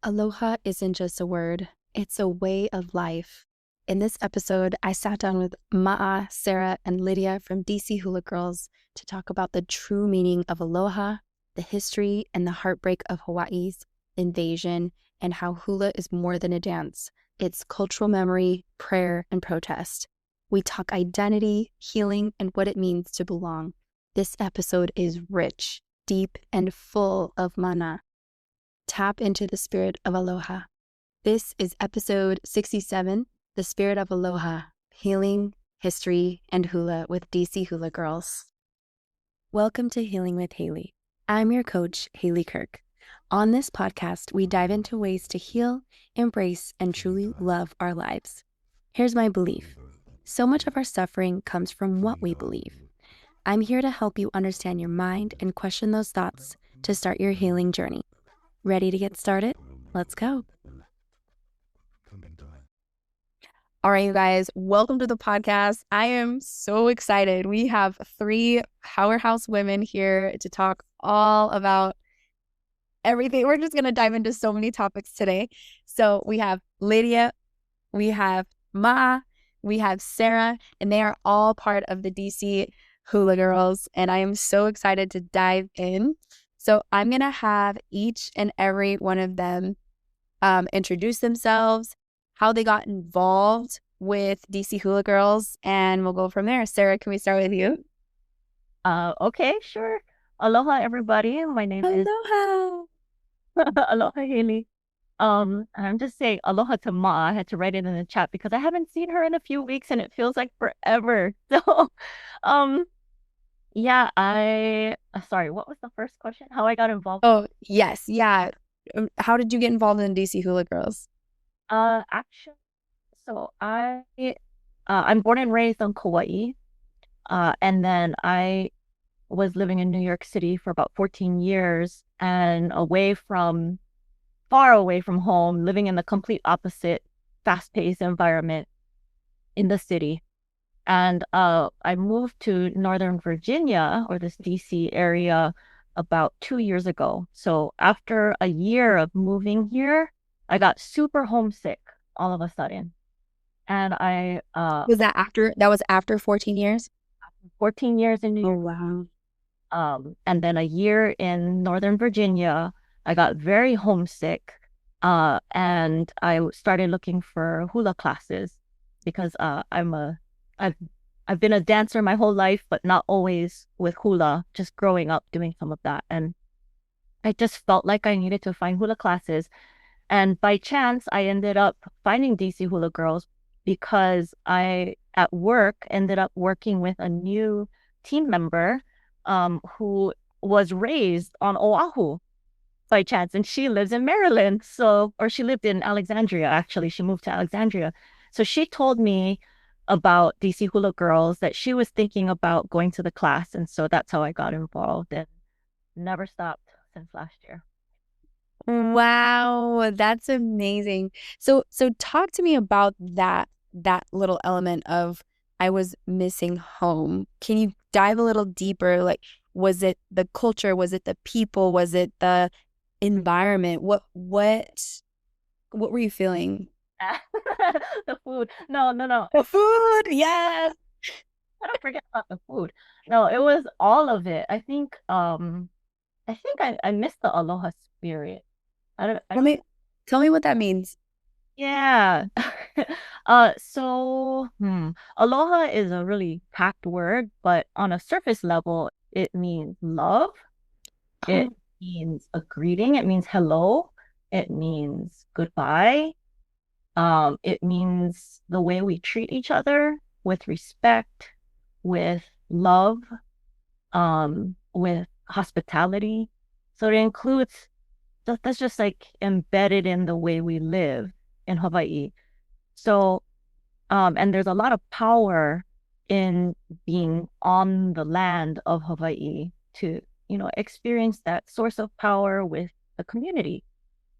Aloha isn't just a word, it's a way of life. In this episode, I sat down with Ma'a, Sarah, and Lydia from DC Hula Girls to talk about the true meaning of aloha, the history and the heartbreak of Hawaii's invasion, and how hula is more than a dance. It's cultural memory, prayer, and protest. We talk identity, healing, and what it means to belong. This episode is rich, deep, and full of mana. Tap into the spirit of aloha. This is episode 67, The Spirit of Aloha, Healing, History, and Hula with DC Hula Girls. Welcome to Healing with Haley. I'm your coach, Haley Kirk. On this podcast, we dive into ways to heal, embrace, and truly love our lives. Here's my belief. So much of our suffering comes from what we believe. I'm here to help you understand your mind and question those thoughts to start your healing journey. Ready to get started? Let's go. All right, you guys, welcome to the podcast. I am so excited. We have three powerhouse women here to talk all about everything. We're just going to dive into so many topics today. So we have Lydia, we have Ma, we have Sarah, and they are all part of the DC Hula Girls. And I am so excited to dive in. So I'm going to have each and every one of them introduce themselves, how they got involved with DC Hula Girls, and we'll go from there. Sarah, can we start with you? Okay, sure. Aloha, everybody. My name is Aloha. Aloha Haley. I'm just saying aloha to Ma. I had to write it in the chat because I haven't seen her in a few weeks and it feels like forever. So, um, yeah, sorry, what was the first question? How I got involved? Oh, yes. Yeah. How did you get involved in DC Hula Girls? Actually, so I'm born and raised on Kauai. And then I was living in New York City for about 14 years and far away from home, living in the complete opposite fast-paced environment in the city. And I moved to Northern Virginia, or this DC area, about 2 years ago. So after a year of moving here, I got super homesick all of a sudden. And That was after 14 years? 14 years in New Oh, York. wow. And then a year in Northern Virginia, I got very homesick. And I started looking for hula classes because I've been a dancer my whole life, but not always with hula, just growing up doing some of that. And I just felt like I needed to find hula classes. And by chance, I ended up finding DC Hula Girls because I, at work, ended up working with a new team member who was raised on Oahu by chance. And she lives in Maryland. Or she lived in Alexandria, actually. She moved to Alexandria. So she told me about DC Hula Girls, that she was thinking about going to the class. And so that's how I got involved and never stopped since last year. Wow, that's amazing. So talk to me about that little element of I was missing home. Can you dive a little deeper? Like, was it the culture? Was it the people? Was it the environment? What were you feeling? The food. No. The food, yes. I don't forget about the food. No, it was all of it. I think I missed the aloha spirit. Tell me what that means. Yeah. Aloha is a really packed word, but on a surface level, it means love. It means a greeting. It means hello. It means goodbye. It means the way we treat each other with respect, with love, with hospitality. So it includes that's just like embedded in the way we live in Hawaii. So, and there's a lot of power in being on the land of Hawaii to, experience that source of power with the community.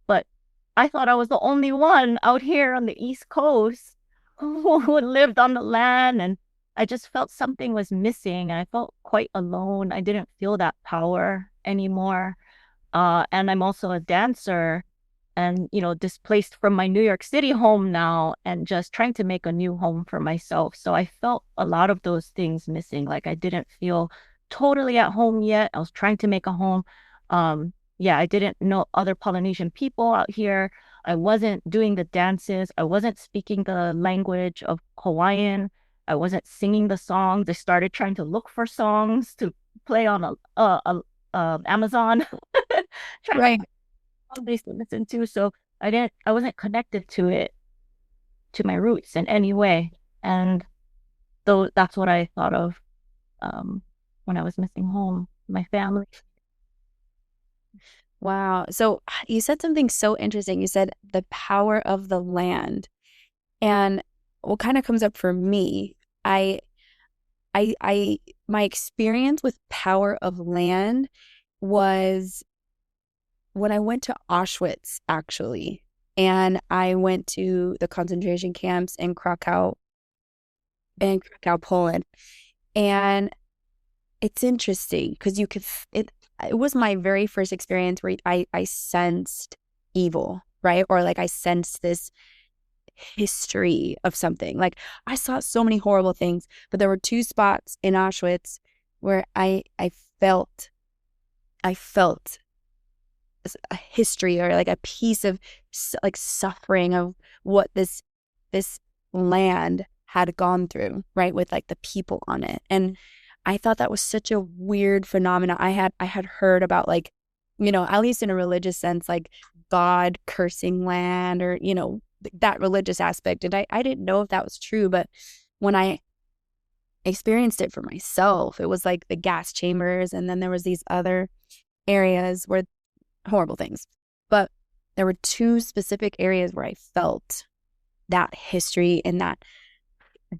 But I thought I was the only one out here on the East Coast who lived on the land, and I just felt something was missing. I felt quite alone. I didn't feel that power anymore. And I'm also a dancer. and, displaced from my New York City home now and just trying to make a new home for myself. So I felt a lot of those things missing. Like I didn't feel totally at home yet. I was trying to make a home. Yeah, I didn't know other Polynesian people out here. I wasn't doing the dances. I wasn't speaking the language of Hawaiian. I wasn't singing the songs. I started trying to look for songs to play on Amazon. Trying Right. place to listen to. So I wasn't connected to it, to my roots in any way. And though that's what I thought of when I was missing home, my family. Wow. So you said something so interesting. You said the power of the land. And what kind of comes up for me, my experience with power of land was when I went to Auschwitz, actually. And I went to the concentration camps in Krakow, Poland. And it's interesting because it was my very first experience where I sensed evil, right? Or like I sensed this history of something. Like I saw so many horrible things, but there were two spots in Auschwitz where I felt a history or like a piece of like suffering of what this land had gone through, right? With like the people on it. And I thought that was such a weird phenomenon. I had heard about like, at least in a religious sense, like God cursing land or, that religious aspect. And I didn't know if that was true, but when I experienced it for myself, it was like the gas chambers. And then there was these other areas where horrible things. But there were two specific areas where I felt that history and that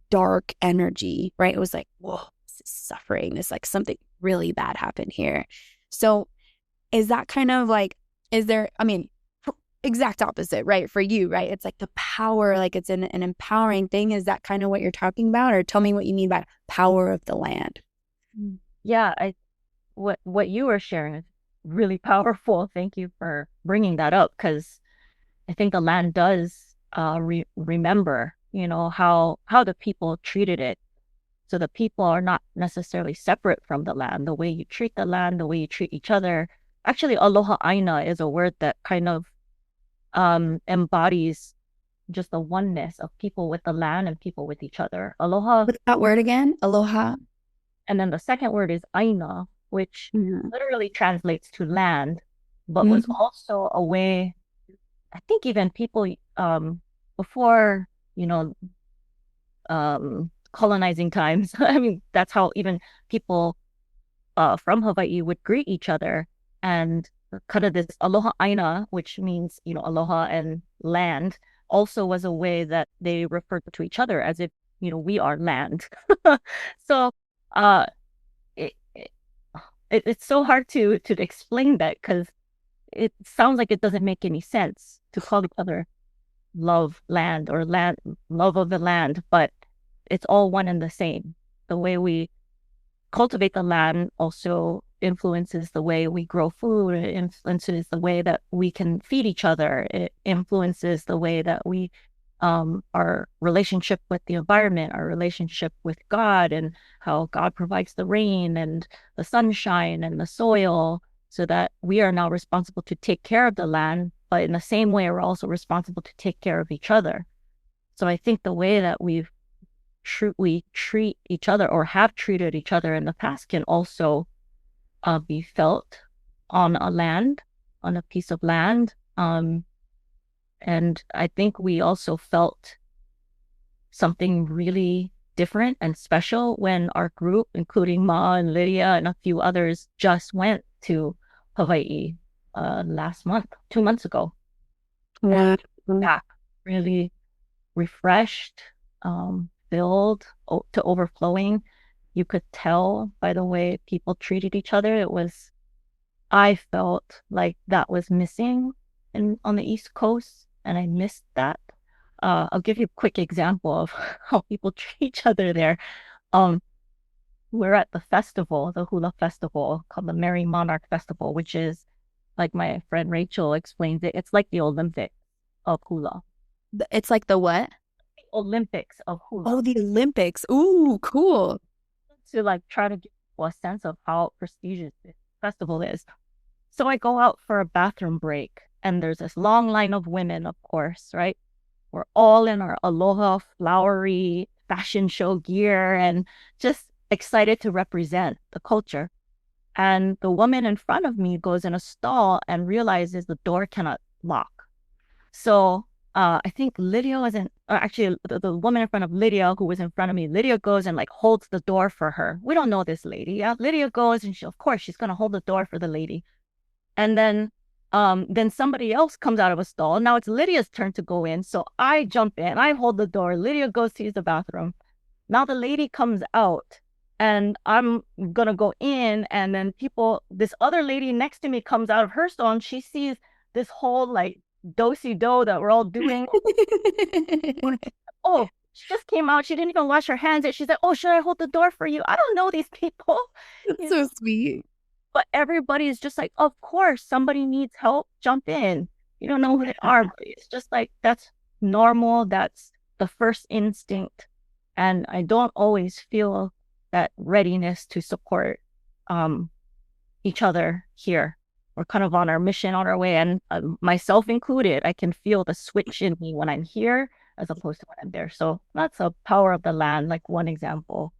dark energy, right? It was like, whoa, this is suffering. This like something really bad happened here. So is that kind of like, exact opposite, right? For you, right? It's like the power, like it's an empowering thing. Is that kind of what you're talking about? Or tell me what you mean by power of the land. Yeah, what you were sharing is really powerful. Thank you for bringing that up because I think the land does remember, how the people treated it. So the people are not necessarily separate from the land. The way you treat the land, the way you treat each other. Actually, aloha ʻāina is a word that kind of embodies just the oneness of people with the land and people with each other. Aloha. What's that word again? Aloha. And then the second word is ʻāina, which literally translates to land, but was also a way, I think even people before, colonizing times. I mean, that's how even people from Hawaii would greet each other. And kind of this aloha ʻāina, which means, aloha and land, also was a way that they referred to each other as if, we are land. So it's so hard to explain that because it sounds like it doesn't make any sense to call each other love land or land love of the land, but it's all one and the same. The way we cultivate the land also influences the way we grow food. It influences the way that we can feed each other. It influences the way that we our relationship with the environment, our relationship with God, and how God provides the rain and the sunshine and the soil, so that we are now responsible to take care of the land. But in the same way, we're also responsible to take care of each other. So I think the way that we treat each other or have treated each other in the past can also be felt on a piece of land. And I think we also felt something really different and special when our group, including Ma and Lydia and a few others, just went to Hawaii last month, 2 months ago. Wow. Back really refreshed, filled to overflowing. You could tell by the way people treated each other. I felt like that was missing on the East Coast, and I missed that. I'll give you a quick example of how people treat each other there. We're at the festival, the hula festival called the Merry Monarch Festival, which is like my friend Rachel explains it, it's like the Olympics of hula. It's like the what? Olympics of hula. Oh, the Olympics. Ooh, cool. To like try to give a sense of how prestigious this festival is. So I go out for a bathroom break, and there's this long line of women, of course, right? We're all in our Aloha flowery fashion show gear and just excited to represent the culture. And the woman in front of me goes in a stall and realizes the door cannot lock. So I think Lydia wasn't, or actually the woman in front of Lydia who was in front of me, Lydia goes and like holds the door for her. We don't know this lady. Yeah, Lydia goes and of course she's gonna hold the door for the lady. And then somebody else comes out of a stall. Now it's Lydia's turn to go in. So I jump in, I hold the door. Lydia goes to use the bathroom. Now the lady comes out and I'm gonna go in, and then this other lady next to me comes out of her stall and she sees this whole like do-si-do that we're all doing. Oh, she just came out. She didn't even wash her hands. She's like, oh, should I hold the door for you? I don't know these people. That's so sweet. But everybody is just like, of course, somebody needs help, jump in. You don't know who they are, but it's just like, that's normal. That's the first instinct. And I don't always feel that readiness to support each other here. We're kind of on our mission, on our way, and myself included. I can feel the switch in me when I'm here as opposed to when I'm there. So that's a power of the land, like one example.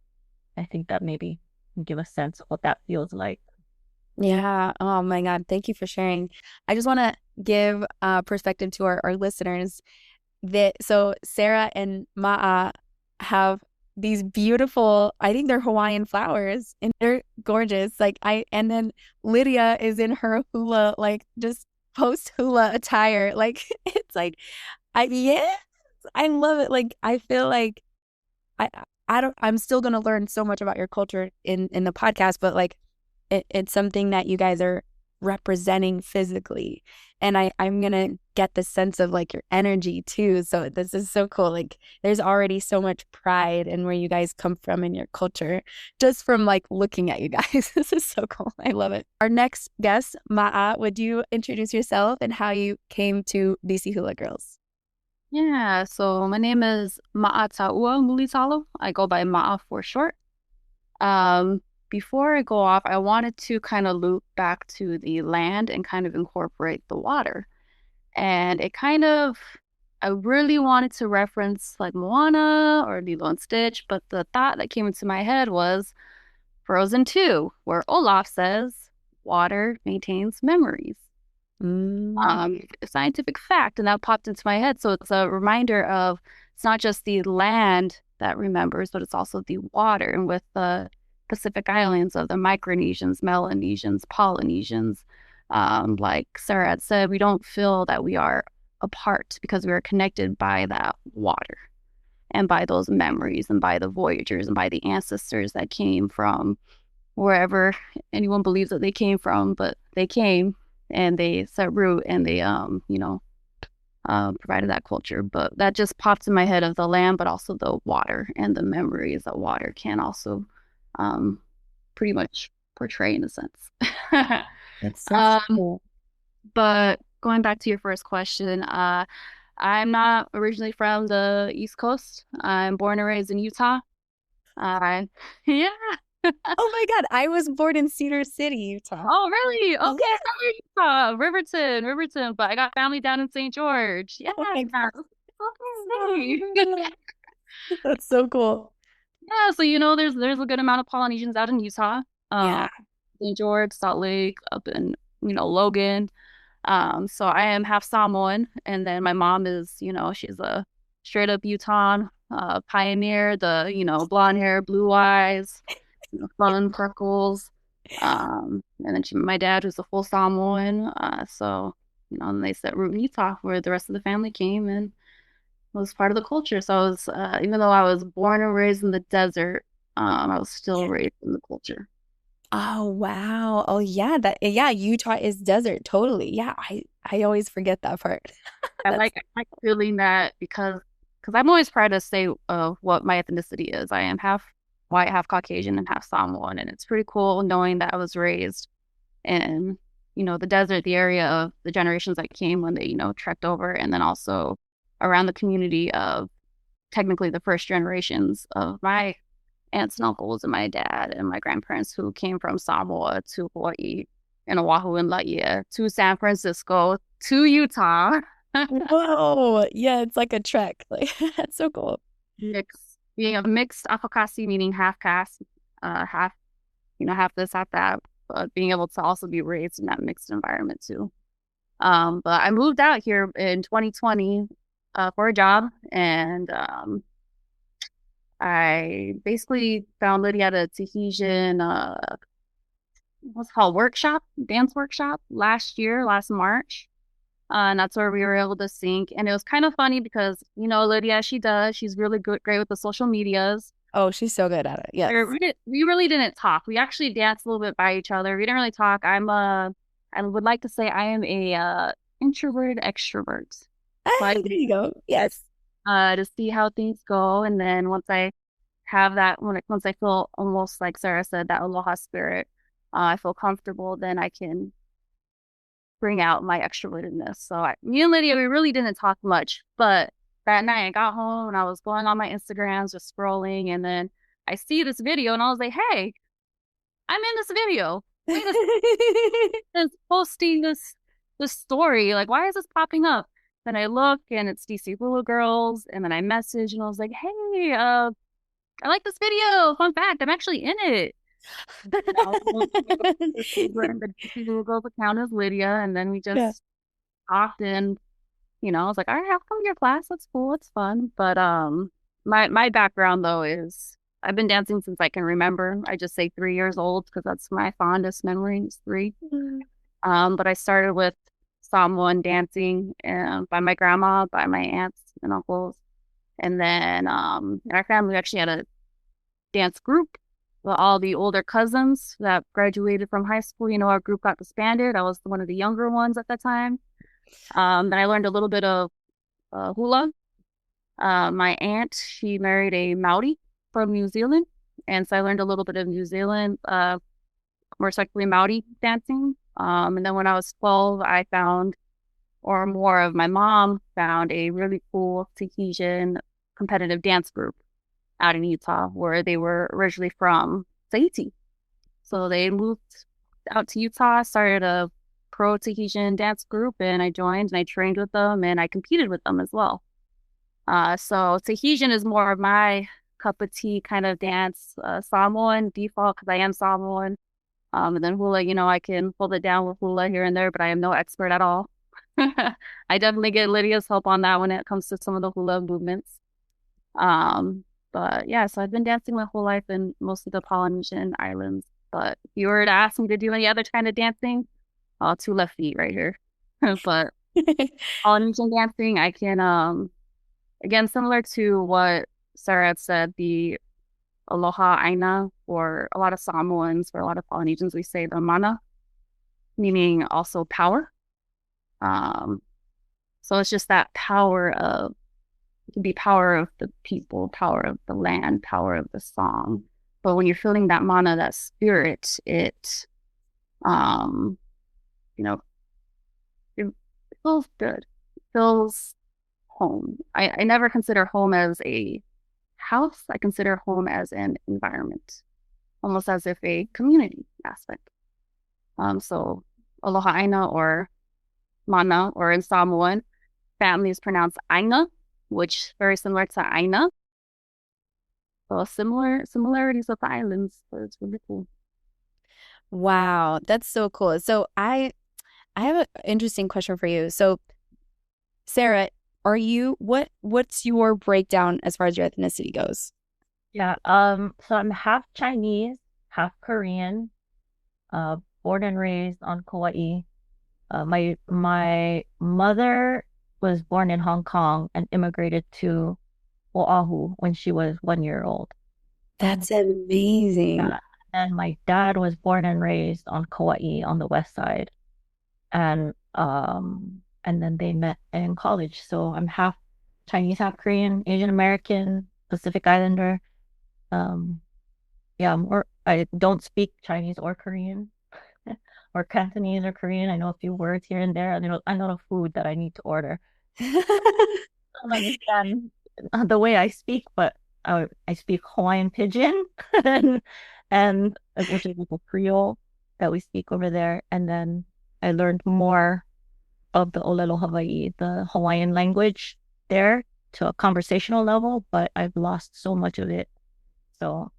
I think that maybe can give a sense of what that feels like. Yeah. Oh my God. Thank you for sharing. I just want to give perspective to our listeners so Sarah and Ma'a have these beautiful, I think they're Hawaiian flowers and they're gorgeous. And then Lydia is in her hula, like just post hula attire. Like it's like, I love it. Like I feel like I'm still going to learn so much about your culture in the podcast, but like it's something that you guys are representing physically. And I'm going to get the sense of like your energy too. So this is so cool. Like there's already so much pride in where you guys come from in your culture, just from like looking at you guys. This is so cool. I love it. Our next guest, Ma'a, would you introduce yourself and how you came to DC Hula Girls? Yeah, so my name is Ma'a Ta'ua Mulitalo. I go by Ma'a for short. Um, Before I go off, I wanted to kind of loop back to the land and kind of incorporate the water. And I really wanted to reference like Moana or Lilo and Stitch, but the thought that came into my head was Frozen 2, where Olaf says, water maintains memories. Scientific fact, and that popped into my head. So it's a reminder of it's not just the land that remembers, but it's also the water. And with the Pacific Islands of the Micronesians, Melanesians, Polynesians, like Sarah had said, we don't feel that we are apart because we are connected by that water and by those memories and by the voyagers and by the ancestors that came from wherever anyone believes that they came from, but they came and they set root and they provided that culture. But that just popped in my head of the land, but also the water and the memories that water can also pretty much portray in a sense. That's so cool. But going back to your first question, I'm not originally from the East Coast. I'm born and raised in Utah. Yeah. Oh my God, I was born in Cedar City, Utah. Oh, really? Okay, Utah, Riverton, but I got family down in St. George. Yeah. Oh my God. Okay. That's so cool. Yeah, so there's a good amount of Polynesians out in Utah. Yeah. St. George, Salt Lake, up in, Logan. So I am half Samoan, and then my mom is, she's a straight up Utah pioneer, the, blonde hair, blue eyes, fun freckles. And then my dad was a full Samoan. So, and they set root in Utah where the rest of the family came and was part of the culture. So I was, even though I was born and raised in the desert, I was still raised in the culture. Oh, wow. Oh, yeah. Utah is desert. Totally. Yeah. I always forget that part. I like feeling that because I'm always proud to say what my ethnicity is. I am half white, half Caucasian, and half Samoan. And it's pretty cool knowing that I was raised in the desert, the area of the generations that came when they, trekked over, and then also around the community of technically the first generations of my aunts and uncles and my dad and my grandparents who came from Samoa to Hawaii and Oahu and Lydia to San Francisco to Utah. Whoa. Yeah, it's like a trek. Like, that's so cool. Being a mixed Afakasi, meaning half caste, half this, half that, but being able to also be raised in that mixed environment too. But I moved out here in 2020 for a job, and I basically found Lydia at a Tahitian what's it called, dance workshop last March. And that's where we were able to sync. And it was kind of funny because, Lydia, she's really great with the social medias. Oh, she's so good at it. Yes. We really didn't talk. We actually danced a little bit by each other. We didn't really talk. I would like to say I am a introverted extrovert. There you go. Yes. To see how things go. And then once I have that, once I feel almost like Sarah said, that aloha spirit, I feel comfortable, then I can bring out my extrovertedness. So me and Lydia, we really didn't talk much, but that night I got home and I was going on my Instagrams, just scrolling, and then I see this video and I was like, hey, I'm in this video. It's posting this story. Like, why is this popping up? Then I look and it's DC Hula Girls, and then I message and I was like, hey, I like this video. Fun fact, I'm actually in it. The DC Hula Girls account is Lydia, and then we just talked, and I was like, all right, I'll come to your class. That's cool. It's fun. But my background though is I've been dancing since I can remember. I just say 3 years old because that's my fondest memory is 3. But I started with Samoan dancing by my grandma, by my aunts and uncles. And then our family actually had a dance group with all the older cousins that graduated from high school. Our group got disbanded. I was one of the younger ones at that time. Then I learned a little bit of hula. My aunt, she married a Maori from New Zealand. And so I learned a little bit of New Zealand, more respectively Maori dancing. And then when I was 12, my mom found a really cool Tahitian competitive dance group out in Utah, where they were originally from Tahiti. So they moved out to Utah, started a pro Tahitian dance group, and I joined and I trained with them and I competed with them as well. So Tahitian is more of my cup of tea kind of dance. Samoan default because I am Samoan. And then hula, I can hold it down with hula here and there, but I am no expert at all. I definitely get Lydia's help on that when it comes to some of the hula movements. But yeah, so I've been dancing my whole life in most of the Polynesian islands. But if you were to ask me to do any other kind of dancing, 2 left feet right here. But Polynesian dancing, I can, again, similar to what Sarah had said, the Aloha ʻāina, for a lot of Samoans, for a lot of Polynesians, we say the mana, meaning also power. So it's just that power of, it can be power of the people, power of the land, power of the song. But when you're feeling that mana, that spirit, it feels good. It feels home. I never consider home as a house. I consider home as an environment, almost as if a community aspect. So aloha ʻāina or mana, or in Samoan, family is pronounced ʻāina, which is very similar to ʻāina. So similarities of the islands. So it's really cool. Wow, that's so cool. So I have an interesting question for you. So Sarah, what's your breakdown as far as your ethnicity goes? Yeah, so I'm half Chinese, half Korean, born and raised on Kauai. My mother was born in Hong Kong and immigrated to Oahu when she was 1 year old. That's amazing. Yeah. And my dad was born and raised on Kauai on the west side. And then they met in college. So I'm half Chinese, half Korean, Asian American, Pacific Islander. I don't speak Chinese or Korean. or Cantonese or Korean. I know a few words here and there. I know the food that I need to order. I don't understand the way I speak, but I speak Hawaiian Pidgin and which is like a Creole that we speak over there. And then I learned more of the ʻŌluʻolu Hawaii, the Hawaiian language there to a conversational level, but I've lost so much of it. So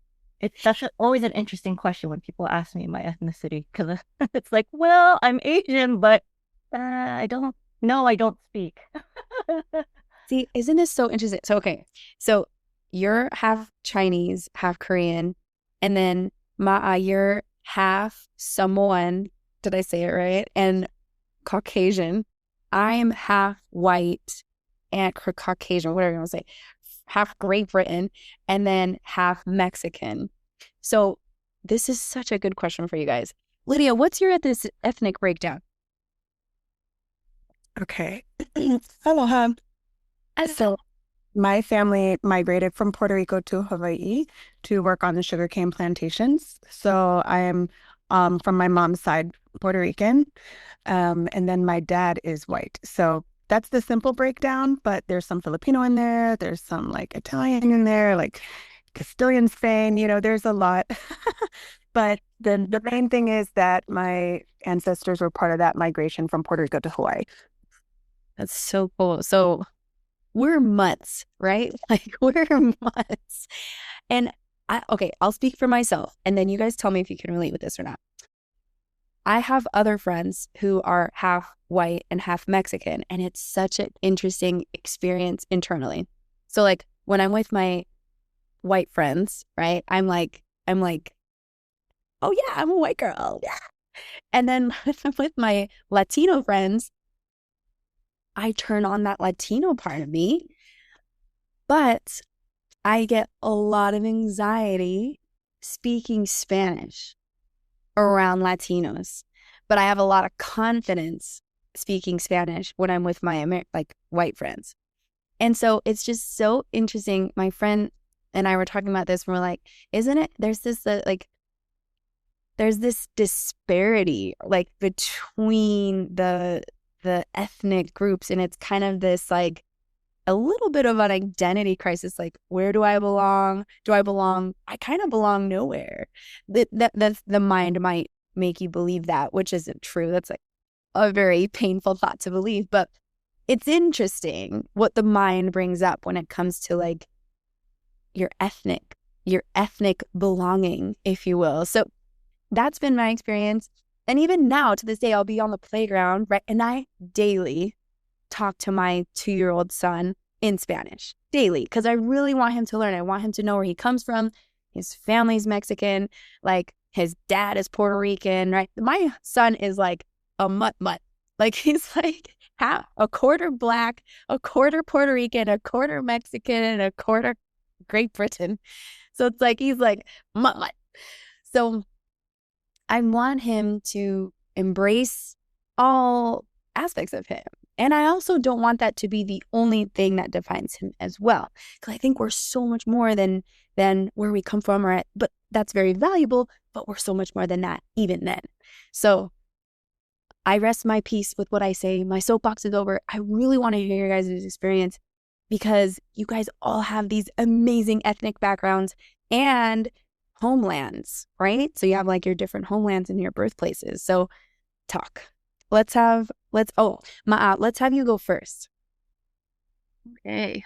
that's always an interesting question when people ask me my ethnicity, because it's like, well, I'm Asian, but I don't know, I don't speak. See, isn't this so interesting? So, okay, so you're half Chinese, half Korean, and then Ma'a, you're half Samoan. Did I say it right? And Caucasian. I am half white and Caucasian, whatever you want to say, half Great Britain, and then half Mexican. So this is such a good question for you guys. Lydia, what's your ethnic breakdown? Okay. Aloha. So my family migrated from Puerto Rico to Hawaii to work on the sugarcane plantations. So I am from my mom's side, Puerto Rican. And then my dad is white. So that's the simple breakdown, but there's some Filipino in there. There's some like Italian in there, like Castilian Spain, there's a lot. But the main thing is that my ancestors were part of that migration from Puerto Rico to Hawaii. That's so cool. So we're mutts, right? Like we're mutts. And I'll speak for myself, and then you guys tell me if you can relate with this or not. I have other friends who are half white and half Mexican, and it's such an interesting experience internally. So like when I'm with my white friends, right? I'm like, oh yeah, I'm a white girl. Yeah. And then if I'm with my Latino friends, I turn on that Latino part of me, but I get a lot of anxiety speaking Spanish around Latinos, but I have a lot of confidence speaking Spanish when I'm with my white friends. And so it's just so interesting. My friend and I were talking about this, and we're like, isn't it? There's this there's this disparity like between the ethnic groups, and it's kind of this like a little bit of an identity crisis. Like, where do I belong? I kind of belong nowhere. That's the mind might make you believe that, which isn't true. That's like a very painful thought to believe, but it's interesting what the mind brings up when it comes to like your ethnic belonging, if you will. So that's been my experience. And even now, to this day, I'll be on the playground, right? And I daily talk to my 2-year-old son in Spanish, daily, because I really want him to learn. I want him to know where he comes from. His family's Mexican, like his dad is Puerto Rican, right? My son is like a mutt. Like he's like a quarter Black, a quarter Puerto Rican, a quarter Mexican, and a quarter Great Britain. So it's like he's like mutt. So I want him to embrace all aspects of him. And I also don't want that to be the only thing that defines him as well. Because I think we're so much more than where we come from, but that's very valuable, but we're so much more than that even then. So I rest my peace with what I say. My soapbox is over. I really want to hear your guys' experience because you guys all have these amazing ethnic backgrounds and homelands, right? So you have like your different homelands and your birthplaces. So talk. Let's have you go first. Okay.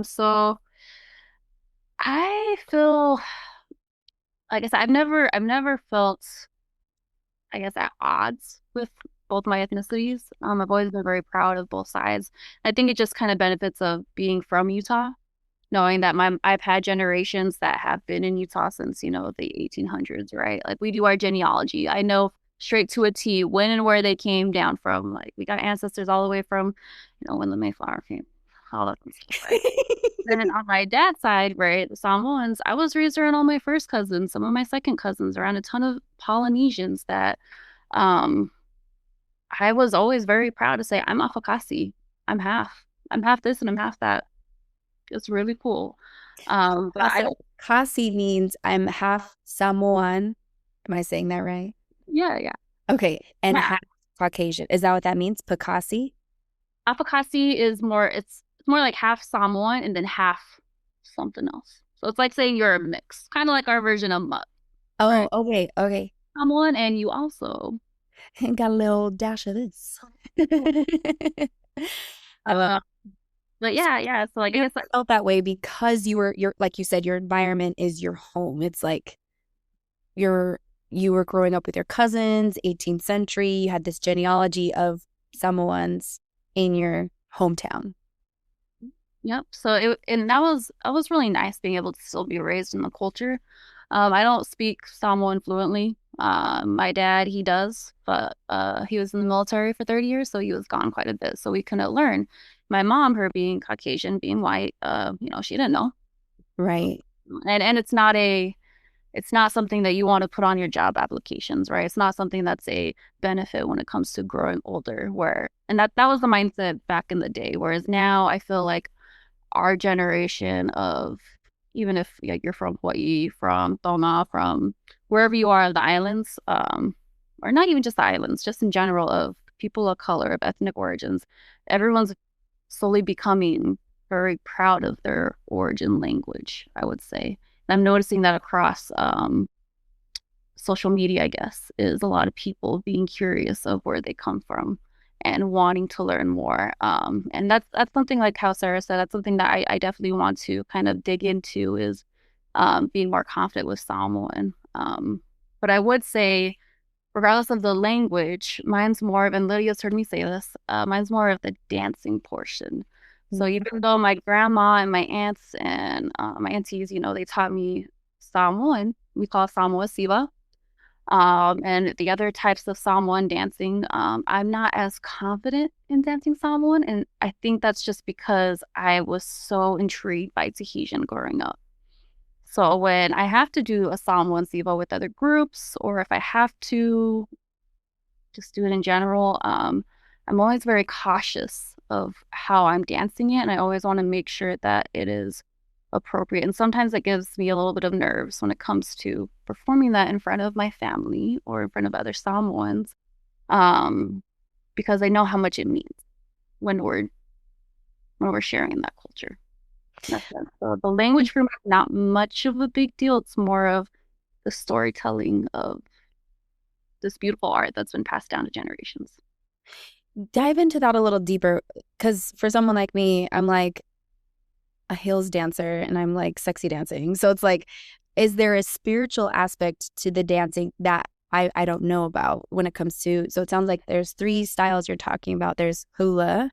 So I feel, like I said, I've never felt, I guess, at odds with both my ethnicities. I've always been very proud of both sides. I think it just kind of benefits of being from Utah, knowing that I've had generations that have been in Utah since, the 1800s, right? Like we do our genealogy. I know straight to a T when and where they came down from. Like we got ancestors all the way from, when the Mayflower came, all that stuff, right? Then on my dad's side, right, the Samoans, I was raised around all my first cousins, some of my second cousins, around a ton of Polynesians that I was always very proud to say, I'm Afakasi. I'm half this and I'm half that. It's really cool. But Kasi means I'm half Samoan. Am I saying that right? Yeah. Okay, and Yeah. half Caucasian. Is that what that means? Pakasi? Apakasi is more, it's more like half Samoan and then half something else. So it's like saying you're a mix, kind of like our version of Mutt. Oh, Right. okay, okay. Samoan, and you also Got a little dash of this. uh, but yeah. So like I guess felt that way because you're like you said, your environment is your home. It's like you were growing up with your cousins, 18th century, you had this genealogy of Samoans in your hometown. yep. So that was really nice being able to still be raised in the culture. I don't speak Samoan fluently. My dad, he does, but he was in the military for 30 years, so he was gone quite a bit, so we couldn't learn. My mom, her being Caucasian, being white, she didn't know. Right. And it's not something that you want to put on your job applications, right? It's not something that's a benefit when it comes to growing older, and that was the mindset back in the day. Whereas now I feel like our generation of, even if you're from Hawaii, from Tona, from wherever you are on the islands, or not even just the islands, just in general, of people of color, of ethnic origins, everyone's slowly becoming very proud of their origin language, I would say. And I'm noticing that across social media, I guess, is a lot of people being curious of where they come from and wanting to learn more. And that's something, like how Sarah said, that's something that I definitely want to kind of dig into, is being more confident with Samoan. But I would say, regardless of the language, mine's more of, and Lydia's heard me say this, mine's more of the dancing portion. So even though my grandma and my aunts and my aunties, they taught me Samoan, we call Samoa Siva. And the other types of Samoan dancing, I'm not as confident in dancing Samoan. And I think that's just because I was so intrigued by Tahitian growing up. So when I have to do a Samoan Siva with other groups, or if I have to just do it in general, I'm always very cautious of how I'm dancing it. And I always want to make sure that it is appropriate. And sometimes it gives me a little bit of nerves when it comes to performing that in front of my family or in front of other Samoans, because I know how much it means when we're sharing that culture. So the language for me is not much of a big deal. It's more of the storytelling of this beautiful art that's been passed down to generations. Dive into that a little deeper, because for someone like me, I'm like a heels dancer and I'm like sexy dancing. So it's like, is there a spiritual aspect to the dancing that I don't know about when it comes to, so it sounds like there's 3 styles you're talking about. There's hula,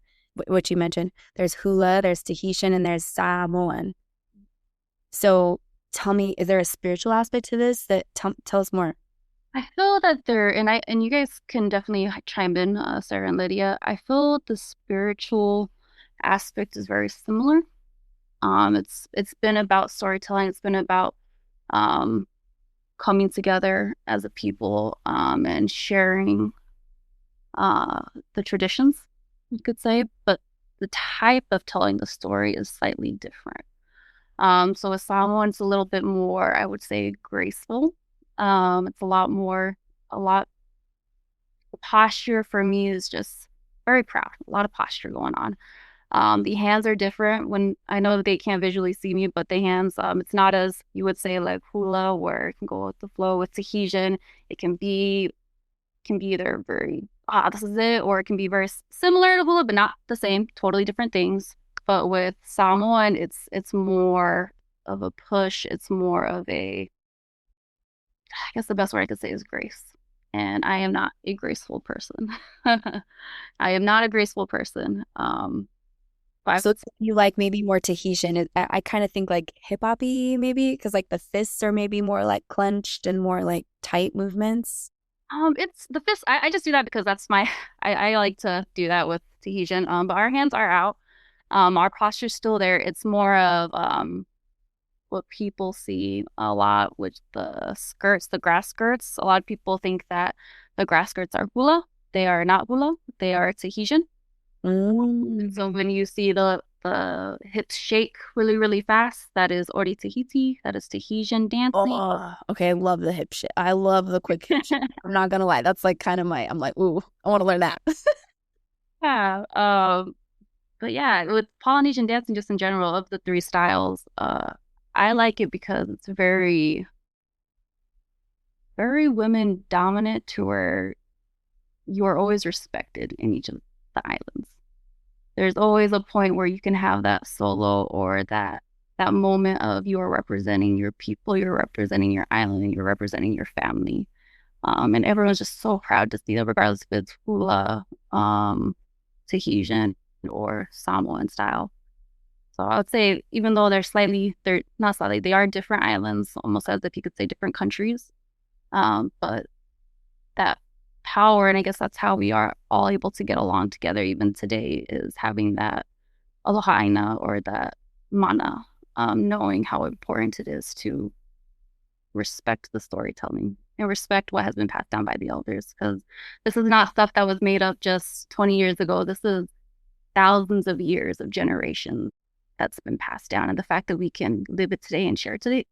which you mentioned. There's hula, there's Tahitian, and there's Samoan. So tell me, is there a spiritual aspect to this? Tell us more. I feel that and you guys can definitely chime in, Sarah and Lydia. I feel the spiritual aspect is very similar. It's been about storytelling. It's been about coming together as a people, and sharing the traditions, you could say, but the type of telling the story is slightly different. So with Samoan's a little bit more, I would say, graceful. It's a lot, the posture for me is just very proud. A lot of posture going on. The hands are different. When I know that they can't visually see me, but the hands, it's not as you would say like hula, where it can go with the flow. With Tahitian, it can be either very this is it, or it can be very similar to hula, but not the same. Totally different things. But with Samoan, it's more of a push. It's more of a, I guess the best word I could say is grace. And I am not a graceful person. I am not a graceful person. So you like maybe more Tahitian. I kind of think like hip hoppy maybe, because like the fists are maybe more like clenched and more like tight movements. It's the fist. I just do that because that's my. I like to do that with Tahitian. But our hands are out. Our posture's still there. It's more of what people see a lot with the skirts, the grass skirts. A lot of people think that the grass skirts are hula. They are not hula. They are Tahitian. Mm. So when you see the the hips shake really, really fast. That is Ori Tahiti. That is Tahitian dancing. Oh, okay. I love the hip shit. I love the quick hip shit. I'm not gonna lie. That's like kind of I'm like, ooh, I want to learn that. Yeah. But yeah, with Polynesian dancing, just in general, of the three styles, I like it because it's very, very women dominant, to where you are always respected in each of the islands. There's always a point where you can have that solo, or that moment of you are representing your people, you're representing your island, and you're representing your family. And everyone's just so proud to see that, regardless if it's hula, Tahitian, or Samoan style. So I would say, even though they're not slightly, they are different islands, almost as if you could say different countries. But that power, and I guess that's how we are all able to get along together even today, is having that aloha ʻāina, or that mana, knowing how important it is to respect the storytelling and respect what has been passed down by the elders, because this is not stuff that was made up just 20 years ago. This is thousands of years of generations that's been passed down, and the fact that we can live it today and share it today.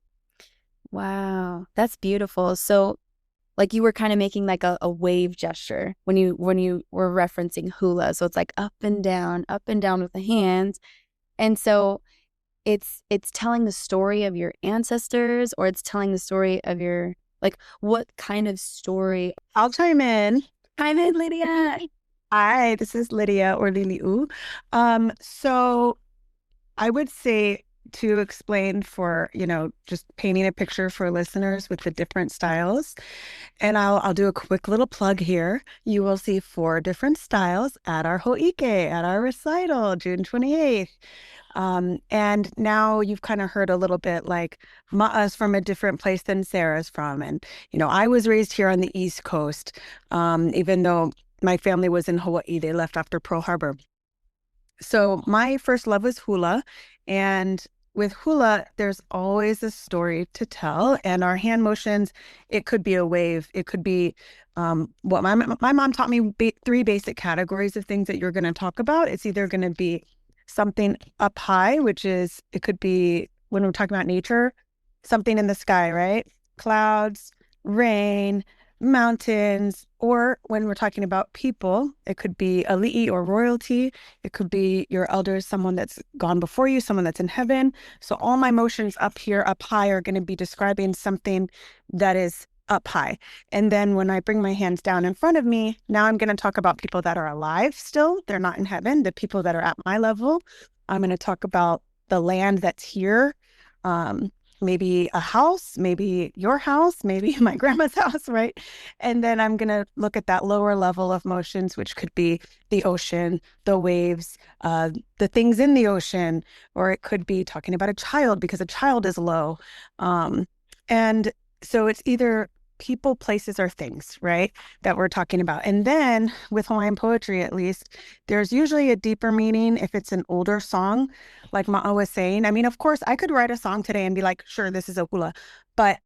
Wow, that's beautiful. So, like, you were kind of making like a wave gesture when you were referencing hula. So it's like up and down with the hands. And so it's telling the story of your ancestors, or it's telling the story of your, like, what kind of story? I'll chime in. Chime in, Lydia. Hi, this is Lydia, or Lili'u. So I would say, to explain, for, just painting a picture for listeners with the different styles. And I'll do a quick little plug here. You will see 4 different styles at our ho'ike, at our recital, June 28th. And now you've kind of heard a little bit like Ma'a's from a different place than Sarah's from. And, I was raised here on the East Coast, even though my family was in Hawaii. They left after Pearl Harbor. So my first love was hula. And with hula, there's always a story to tell. And our hand motions, it could be a wave. It could be what my mom taught me, 3 basic categories of things that you're going to talk about. It's either going to be something up high, which is, it could be, when we're talking about nature, something in the sky, right? Clouds, rain, mountains. Or when we're talking about people, it could be ali'i, or royalty. It could be your elders, someone that's gone before you, someone that's in heaven. So all my motions up here, up high, are going to be describing something that is up high. And then when I bring my hands down in front of me, now I'm going to talk about people that are alive still. They're not in heaven. The people that are at my level. I'm going to talk about the land that's here. Maybe a house, maybe your house, maybe my grandma's house, right? And then I'm going to look at that lower level of motions, which could be the ocean, the waves, the things in the ocean, or it could be talking about a child, because a child is low. And so it's either people, places, or things, right, that we're talking about. And then with Hawaiian poetry, at least, there's usually a deeper meaning if it's an older song, like Ma'a was saying. I mean, of course, I could write a song today and be like, sure, this is a hula. But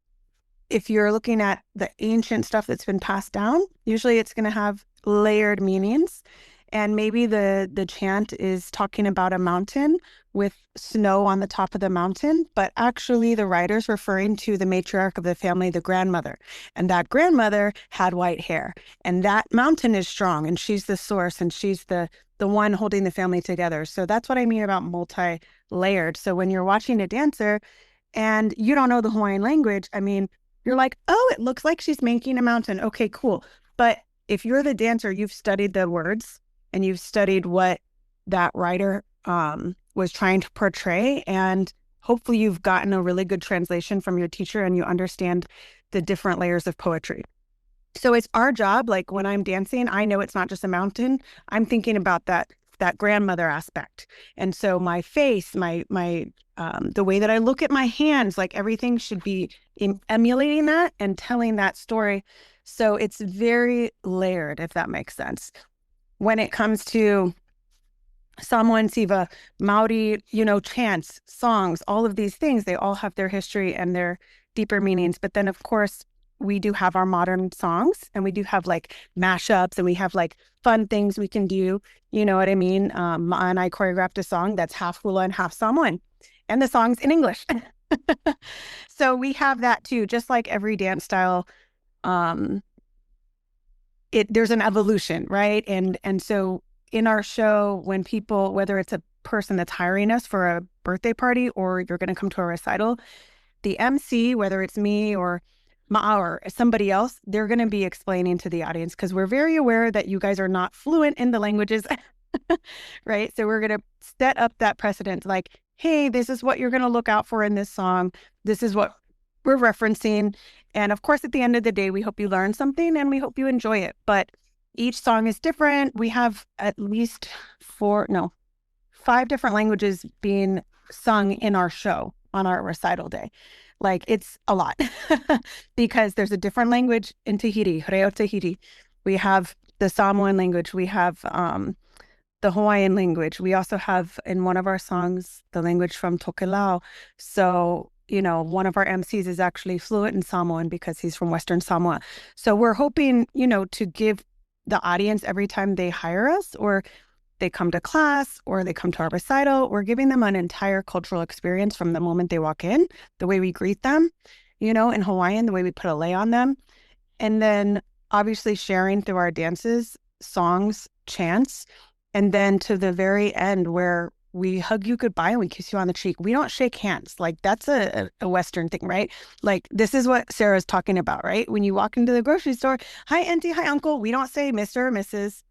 if you're looking at the ancient stuff that's been passed down, usually it's going to have layered meanings. And maybe the chant is talking about a mountain with snow on the top of the mountain, but actually the writer's referring to the matriarch of the family, the grandmother. And that grandmother had white hair. And that mountain is strong, and she's the source, and she's the one holding the family together. So that's what I mean about multi-layered. So when you're watching a dancer and you don't know the Hawaiian language, I mean, you're like, oh, it looks like she's making a mountain. Okay, cool. But if you're the dancer, you've studied the words, and you've studied what that writer was trying to portray. And hopefully you've gotten a really good translation from your teacher, and you understand the different layers of poetry. So it's our job, like when I'm dancing, I know it's not just a mountain. I'm thinking about that grandmother aspect. And so my face, my the way that I look at my hands, like everything should be emulating that and telling that story. So it's very layered, if that makes sense. When it comes to Samoan Siva, Maori, chants, songs, all of these things, they all have their history and their deeper meanings. But then, of course, we do have our modern songs, and we do have like mashups, and we have like fun things we can do. You know what I mean? Ma and I choreographed a song that's half hula and half Samoan, and the song's in English. So we have that too, just like every dance style. There's an evolution, right? And so in our show, when people, whether it's a person that's hiring us for a birthday party or you're going to come to a recital, the MC, whether it's me or Ma'a or somebody else, they're going to be explaining to the audience, because we're very aware that you guys are not fluent in the languages, right? So we're going to set up that precedent, like, hey, this is what you're going to look out for in this song. This is what we're referencing. And of course, at the end of the day, we hope you learn something and we hope you enjoy it. But each song is different. We have at least 5 different languages being sung in our show on our recital day. Like, it's a lot because there's a different language in Tahiti, Reo Tahiti. We have the Samoan language. We have the Hawaiian language. We also have in one of our songs, the language from Tokelau. So, you know, one of our MCs is actually fluent in Samoan because he's from Western Samoa. So we're hoping, you know, to give the audience, every time they hire us or they come to class or they come to our recital, we're giving them an entire cultural experience from the moment they walk in, the way we greet them, you know, in Hawaiian, the way we put a lei on them. And then obviously sharing through our dances, songs, chants, and then to the very end where we hug you goodbye and we kiss you on the cheek. We don't shake hands. Like, that's a Western thing, right? Like, this is what Sarah's talking about, right? When you walk into the grocery store, hi, auntie, hi, uncle. We don't say Mr. or Mrs.,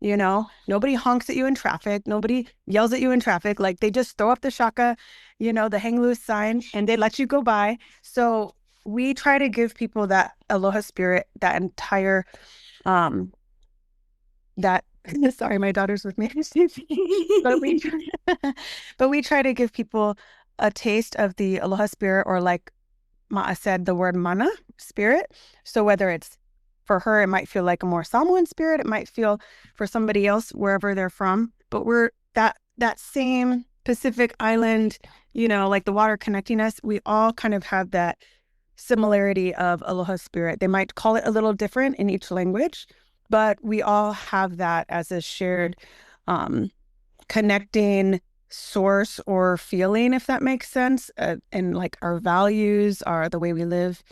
you know, nobody honks at you in traffic. Nobody yells at you in traffic. Like, they just throw up the shaka, you know, the hang loose sign, and they let you go by. So we try to give people that aloha spirit, that entire, that, sorry, my daughter's with me. but we try to give people a taste of the aloha spirit, or like Ma'a said, the word mana, spirit. So whether it's for her, it might feel like a more Samoan spirit. It might feel for somebody else, wherever they're from. But we're that same Pacific Island, you know, like the water connecting us. We all kind of have that similarity of aloha spirit. They might call it a little different in each language, but we all have that as a shared connecting source or feeling, if that makes sense. And like our values are the way we live,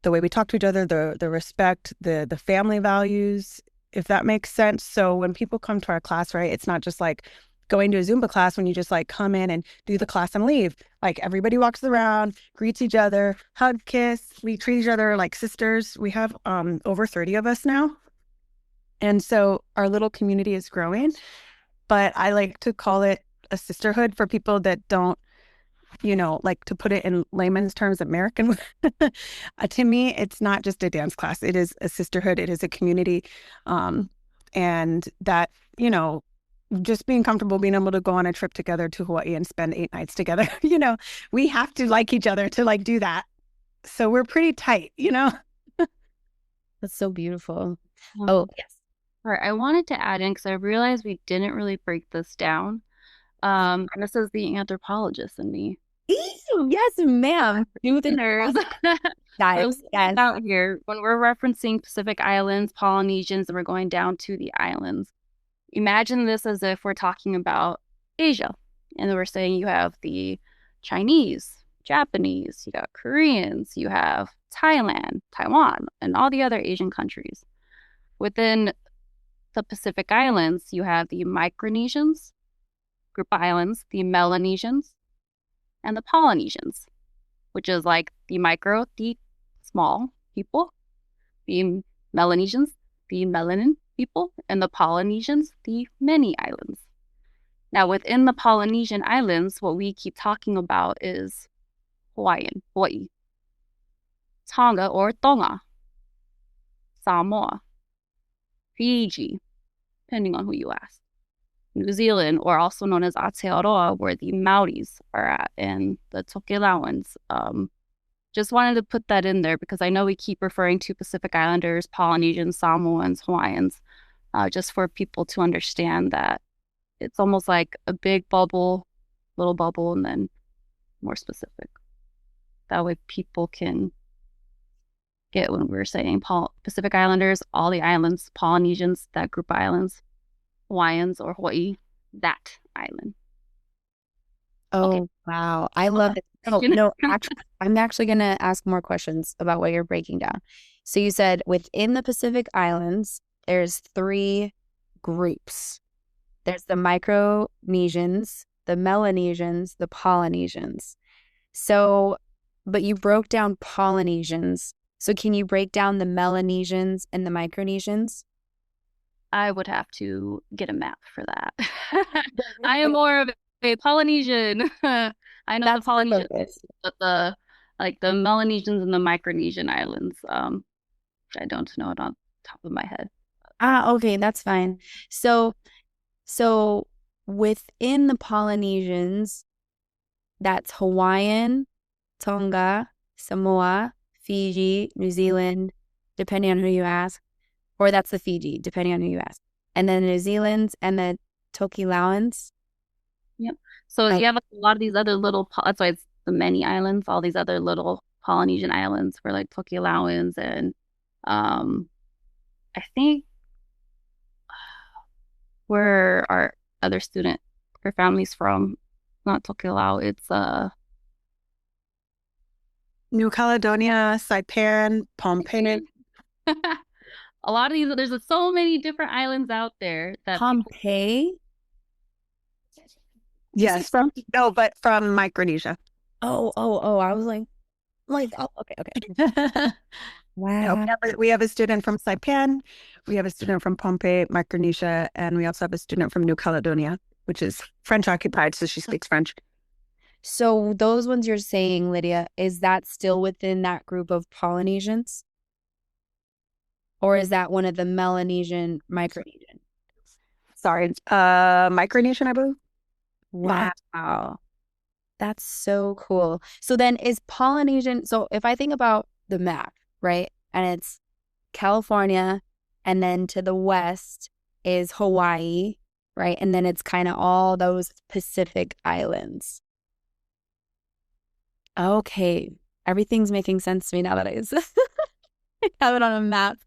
the way we talk to each other, the respect, the family values, if that makes sense. So when people come to our class, right, it's not just like going to a Zumba class when you just like come in and do the class and leave. Like, everybody walks around, greets each other, hug, kiss. We treat each other like sisters. We have over 30 of us now. And so our little community is growing, but I like to call it a sisterhood for people that don't, you know, like, to put it in layman's terms, American. To me, it's not just a dance class. It is a sisterhood. It is a community. And that, you know, just being comfortable, being able to go on a trip together to Hawaii and spend 8 nights together, you know, we have to like each other to like do that. So we're pretty tight, you know. That's so beautiful. Oh, yes. All right, I wanted to add in, because I realized we didn't really break this down. And this is the anthropologist in me. Ew, yes, ma'am. Do the Nerds. Guys, yes. Out here, when we're referencing Pacific Islands, Polynesians, and we're going down to the islands, imagine this as if we're talking about Asia. And we're saying you have the Chinese, Japanese, you got Koreans, you have Thailand, Taiwan, and all the other Asian countries. Within the Pacific Islands, you have the Micronesians, group of islands, the Melanesians, and the Polynesians, which is like the micro, the small people, the Melanesians, the melanin people, and the Polynesians, the many islands. Now, within the Polynesian islands, what we keep talking about is Hawaiian, Hawaii, Tonga or Tonga, Samoa, Fiji, depending on who you ask, New Zealand, or also known as Aotearoa, where the Maoris are at, and the Tokelauans. Just wanted to put that in there because I know we keep referring to Pacific Islanders, Polynesians, Samoans, Hawaiians, just for people to understand that it's almost like a big bubble, little bubble, and then more specific. That way people can get when we were saying Pacific Islanders, all the islands, Polynesians, that group of islands, Hawaiians or Hawaii, that island. Oh, Okay. wow. I love it. No, actually, I'm actually going to ask more questions about what you're breaking down. So you said within the Pacific Islands, there's 3 groups. There's the Micronesians, the Melanesians, the Polynesians. So, but you broke down Polynesians. So can you break down the Melanesians and the Micronesians? I would have to get a map for that. I am more of a Polynesian. I know the Polynesians, but the Melanesians and the Micronesian islands, I don't know it on top of my head. Okay, that's fine. So within the Polynesians, that's Hawaiian, Tonga, Samoa, Fiji, New Zealand, depending on who you ask, or that's the Fiji, depending on who you ask. And then New Zealand's and the Tokelauans. Yep. So you have a lot of these other little, that's why it's the many islands, all these other little Polynesian islands for like Tokelauans and I think where our other student, her family's from, not Tokelau, it's New Caledonia, Saipan, Pohnpei. a lot of these, there's so many different islands out there that Pohnpei? Yes, but from Micronesia. Oh, I was like, oh, okay. Wow. We have a student from Saipan, we have a student from Pohnpei, Micronesia, and we also have a student from New Caledonia, which is French occupied, so she speaks French. So those ones you're saying, Lydia, is that still within that group of Polynesians? Or is that one of the Melanesian, Micronesian? Sorry, Micronesian, I believe. Wow. That's so cool. So then is Polynesian, so if I think about the map, right? And it's California, and then to the west is Hawaii, right? And then it's kind of all those Pacific islands. Okay. Everything's making sense to me now that I have it on a map.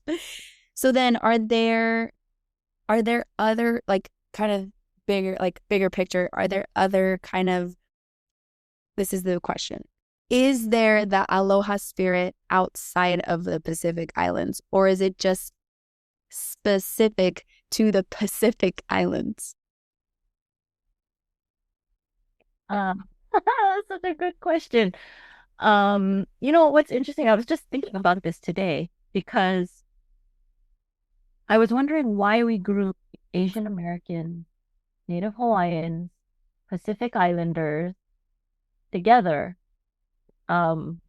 So then are there other like kind of bigger picture, are there other kind of, this is the question, is there the Aloha spirit outside of the Pacific Islands, or is it just specific to the Pacific Islands? That's such a good question. You know what's interesting? I was just thinking about this today because I was wondering why we group Asian American, Native Hawaiians, Pacific Islanders together.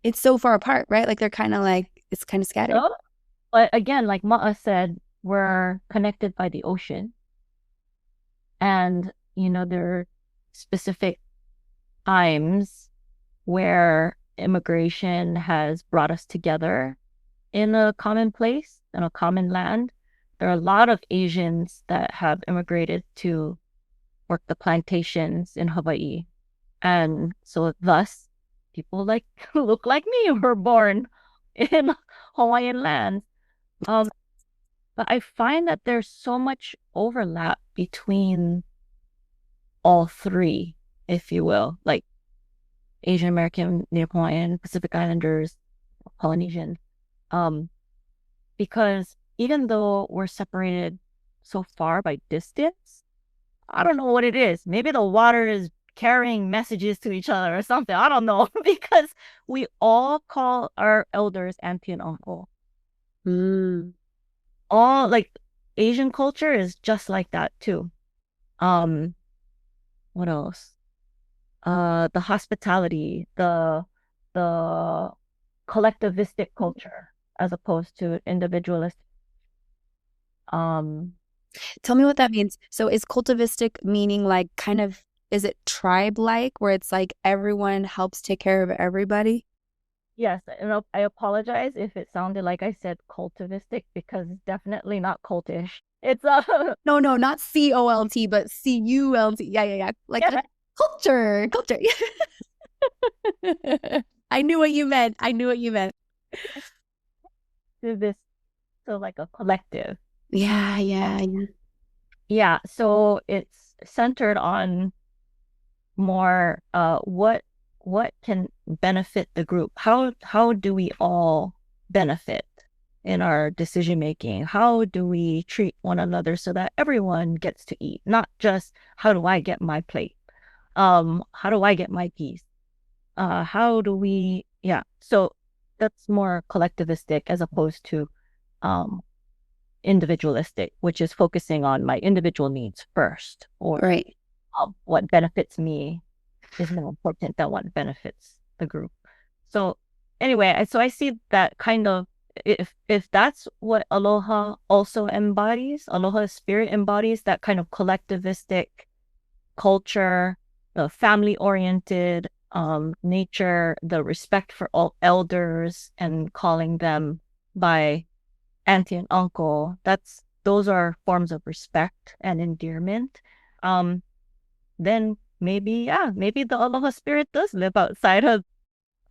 It's so far apart, right? Like they're kind of like, it's kind of scattered. But again, like Ma'a said, we're connected by the ocean. And, you know, there are specific times where immigration has brought us together in a common place, in a common land. There are a lot of Asians that have immigrated to work the plantations in Hawaii. And so thus, people like look like me were born in Hawaiian lands. But I find that there's so much overlap between all 3, if you will, like Asian American, Native Hawaiian, Pacific Islanders, Polynesian. Because even though we're separated so far by distance, I don't know what it is. Maybe the water is carrying messages to each other or something. I don't know, because we all call our elders auntie and uncle. All like Asian culture is just like that too. What else? The hospitality, the collectivistic culture as opposed to individualistic. Tell me what that means. So is cultivistic meaning like kind of, is it tribe-like where it's like everyone helps take care of everybody? Yes, and I apologize if it sounded like I said cultivistic because it's definitely not cultish. It's No, not COLT, but CULT. Yeah. Like culture. I knew what you meant. collectivist, so like a collective. Yeah. Yeah, so it's centered on more what can benefit the group. How do we all benefit in our decision making? How do we treat one another so that everyone gets to eat? Not just how do I get my plate? How do I get my piece? How do we so that's more collectivistic as opposed to individualistic, which is focusing on my individual needs first, or Right. What benefits me is more important than what benefits the group. So anyway, so I see that kind of, if that's what Aloha also embodies, Aloha spirit embodies that kind of collectivistic culture, the family-oriented nature, the respect for all elders and calling them by auntie and uncle, those are forms of respect and endearment. Then maybe the Aloha spirit does live outside of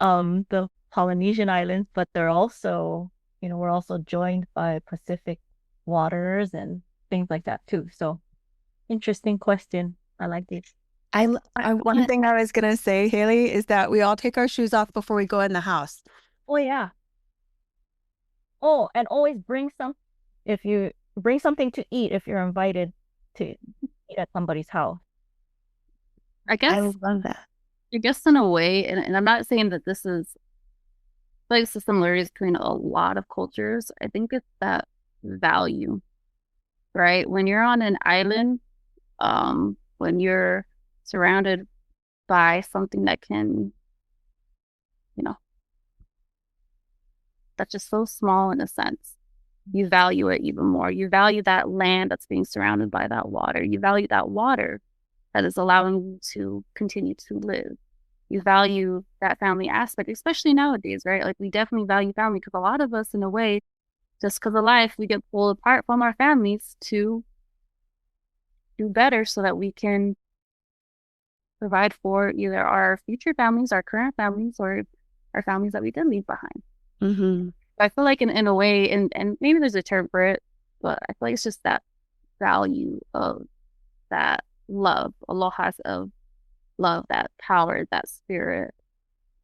the Polynesian islands, but they're also, we're also joined by Pacific waters and things like that too. So interesting question. I like this. One thing I was gonna say, Haley, is that we all take our shoes off before we go in the house. Oh yeah. Oh, and always bring something to eat if you're invited to eat at somebody's house. I guess I love that. I guess in a way, and I'm not saying that this is like the similarities between a lot of cultures. I think it's that value, right? When you're on an island, when you're surrounded by something that can, that's just so small in a sense, you value it even more. You value that land that's being surrounded by that water. You value that water that is allowing you to continue to live. You value that family aspect, especially nowadays, right? Like we definitely value family because a lot of us, in a way, just because of life, we get pulled apart from our families to do better so that we can provide for either our future families, our current families, or our families that we did leave behind. Mm-hmm. I feel like in a way, and maybe there's a term for it, but I feel like it's just that value of that love, aloha's of love, that power, that spirit.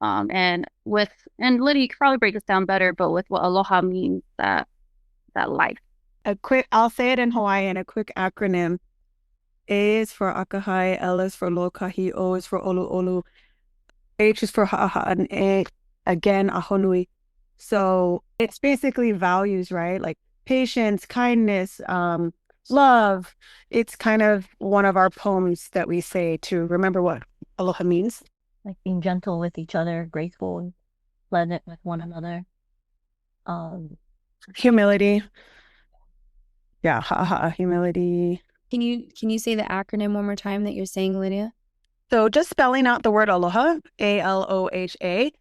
And Lydia, you could probably break this down better, but with what aloha means, that life. I'll say it in Hawaiian, a quick acronym. A is for Akahai, L is for Lōkahi, O is for ʻŌluʻolu, H is for Haʻahaʻa, and A, again, Ahonui. So it's basically values, right? Like patience, kindness, love. It's kind of one of our poems that we say to remember what aloha means. Like being gentle with each other, graceful, pleasant with one another. Humility. Yeah, Haʻahaʻa, humility. Can you say the acronym one more time that you're saying, Lydia? So just spelling out the word aloha, ALOHA,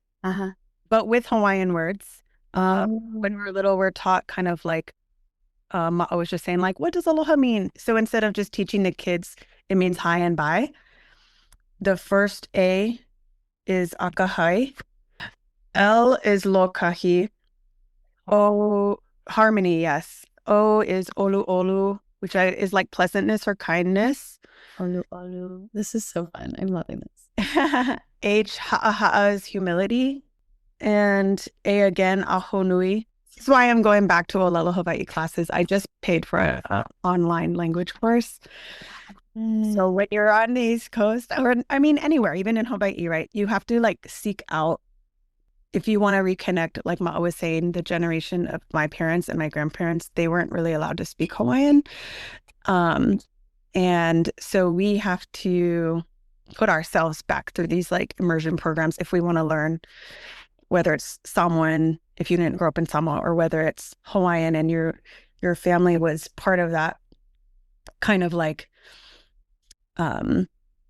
but with Hawaiian words. When we were little, we're taught kind of like, I was just saying, like, what does aloha mean? So instead of just teaching the kids, it means hi and bye. The first A is Akahai. L is Lōkahi. O, harmony, yes. O is ʻŌluʻolu, which is like pleasantness or kindness. ʻŌluʻolu. This is so fun. I'm loving this. H, Haʻahaʻa, is humility. And A again, Ahonui. This is why I'm going back to Olelo Hawaii classes. I just paid for an online language course. So when you're on the East Coast, or I mean anywhere, even in Hawaii, right? You have to like seek out, if you want to reconnect, like Ma'a was saying, the generation of my parents and my grandparents, they weren't really allowed to speak Hawaiian. And so we have to put ourselves back through these like immersion programs if we want to learn, whether it's Samoan, if you didn't grow up in Samoa, or whether it's Hawaiian and your family was part of that kind of like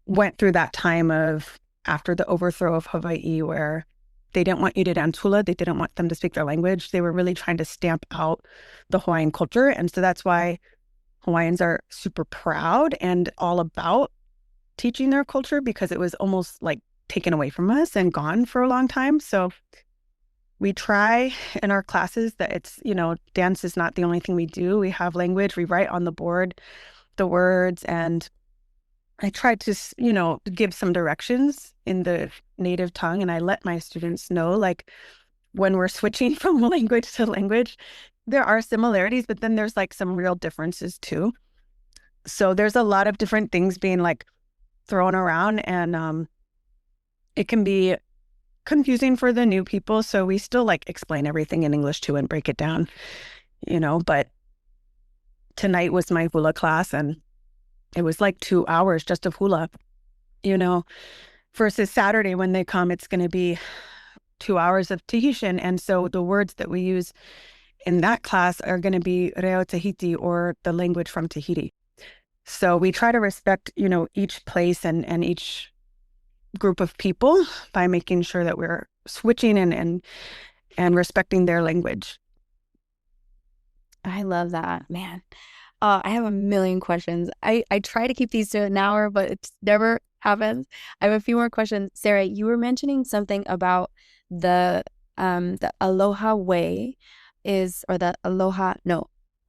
went through that time of after the overthrow of Hawaii where they didn't want you to dance hula. They didn't want them to speak their language. They were really trying to stamp out the Hawaiian culture. And so that's why Hawaiians are super proud and all about teaching their culture, because it was almost like taken away from us and gone for a long time. So we try in our classes that it's, dance is not the only thing we do. We have language, we write on the board the words, and I try to, give some directions in the native tongue, and I let my students know, like, when we're switching from language to language, there are similarities, but then there's like some real differences too. So there's a lot of different things being like thrown around, and it can be confusing for the new people. So we still like explain everything in English too and break it down, but tonight was my hula class, and it was like 2 hours just of hula, versus Saturday when they come, it's going to be 2 hours of Tahitian. And so the words that we use in that class are going to be Reo Tahiti, or the language from Tahiti. So we try to respect, each place and each group of people by making sure that we're switching and respecting their language. I love that, man. I have a million questions. I try to keep these to an hour, but it never happens. I have a few more questions. Sarah, you were mentioning something about the Aloha way Aloha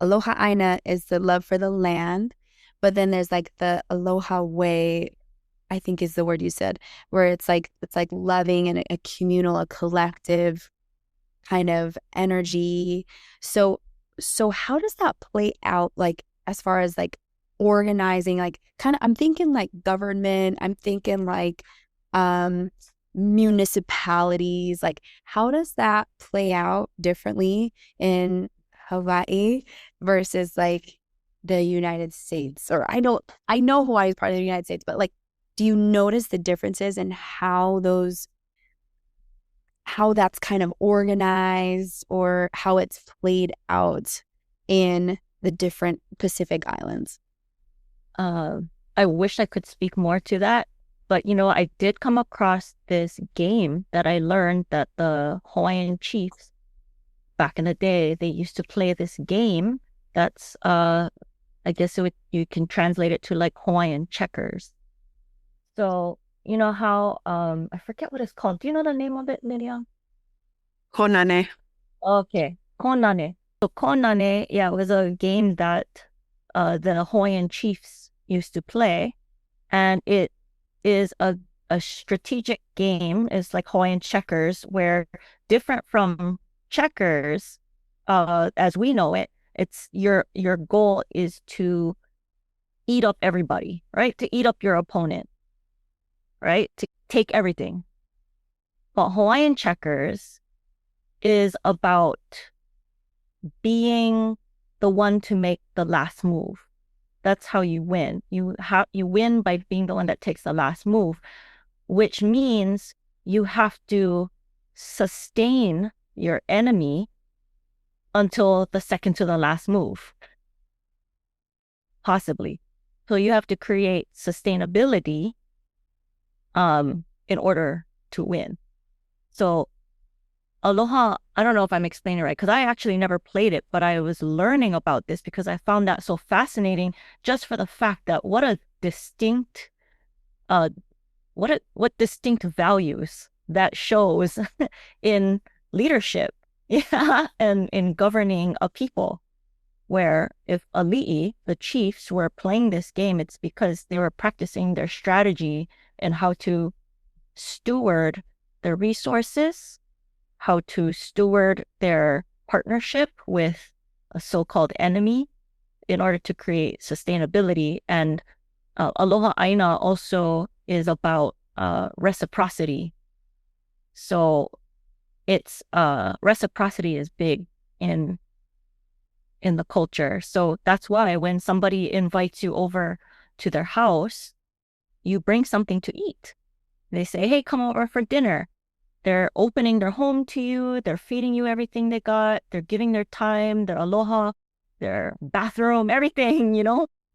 ʻāina is the love for the land, but then there's like the Aloha way, I think is the word you said, where it's like loving and a communal, a collective kind of energy. So how does that play out, like, as far as like organizing, like kind of, I'm thinking like government, I'm thinking like municipalities, like how does that play out differently in Hawaii versus like the United States? Or I know Hawaii is part of the United States, but like, do you notice the differences in how that's kind of organized, or how it's played out in the different Pacific Islands? I wish I could speak more to that, but I did come across this game that I learned that the Hawaiian chiefs back in the day, they used to play this game that's I guess you can translate it to like Hawaiian checkers. So you know how I forget what it's called. Do you know the name of it, Lydia? Konane. Okay, konane. So konane, yeah, it was a game that the Hawaiian chiefs used to play, and it is a strategic game. It's like Hawaiian checkers, where different from checkers, as we know it, it's your goal is to eat up everybody, right? To eat up your opponent, right? To take everything. But Hawaiian checkers is about being the one to make the last move. That's how you win. You win by being the one that takes the last move, which means you have to sustain your enemy until the second to the last move, possibly. So you have to create sustainability in order to win. So Aloha, I don't know if I'm explaining it right, because I actually never played it, but I was learning about this because I found that so fascinating, just for the fact that what distinct values that shows in leadership, yeah, and in governing a people. Where if ali'i, the chiefs, were playing this game, it's because they were practicing their strategy and how to steward their resources, how to steward their partnership with a so-called enemy in order to create sustainability. And Aloha ʻāina also is about reciprocity. So it's reciprocity is big in the culture. So that's why when somebody invites you over to their house, you bring something to eat. They say, hey, come over for dinner. They're opening their home to you. They're feeding you everything they got. They're giving their time, their aloha, their bathroom, everything,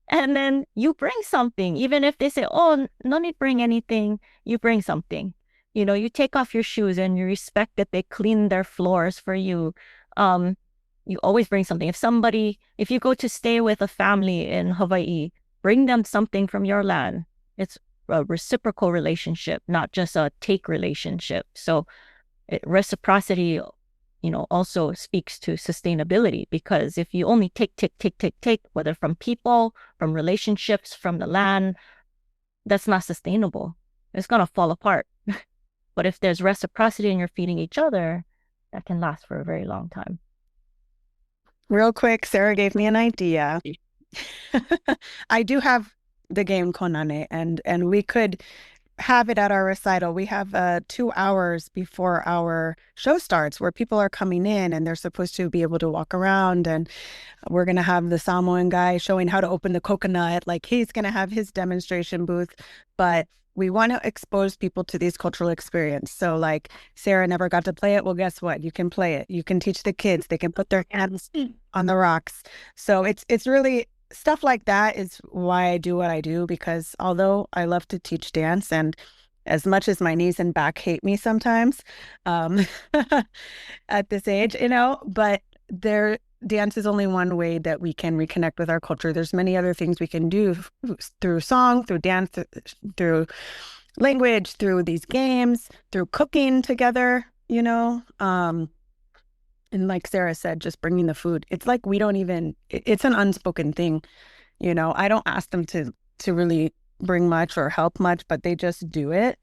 And then you bring something. Even if they say, oh, no need to bring anything, you bring something. You take off your shoes and you respect that they clean their floors for you. You always bring something. If you go to stay with a family in Hawaii, bring them something from your land. It's a reciprocal relationship, not just a take relationship. So reciprocity also speaks to sustainability, because if you only take, whether from people, from relationships, from the land, that's not sustainable. It's going to fall apart. But if there's reciprocity and you're feeding each other, that can last for a very long time. Real quick, Sarah gave me an idea. I do have the game Konane, and we could have it at our recital. We have 2 hours before our show starts where people are coming in and they're supposed to be able to walk around, and we're going to have the Samoan guy showing how to open the coconut. Like, he's going to have his demonstration booth, but we want to expose people to these cultural experiences. So like, Sarah never got to play it. Well, guess what? You can play it. You can teach the kids. They can put their hands on the rocks. So it's really stuff like that is why I do what I do, because although I love to teach dance, and as much as my knees and back hate me sometimes at this age, but dance is only one way that we can reconnect with our culture. There's many other things we can do through song, through dance, through language, through these games, through cooking together, and like Sarah said, just bringing the food. It's like it's an unspoken thing. I don't ask them to really bring much or help much, but they just do it.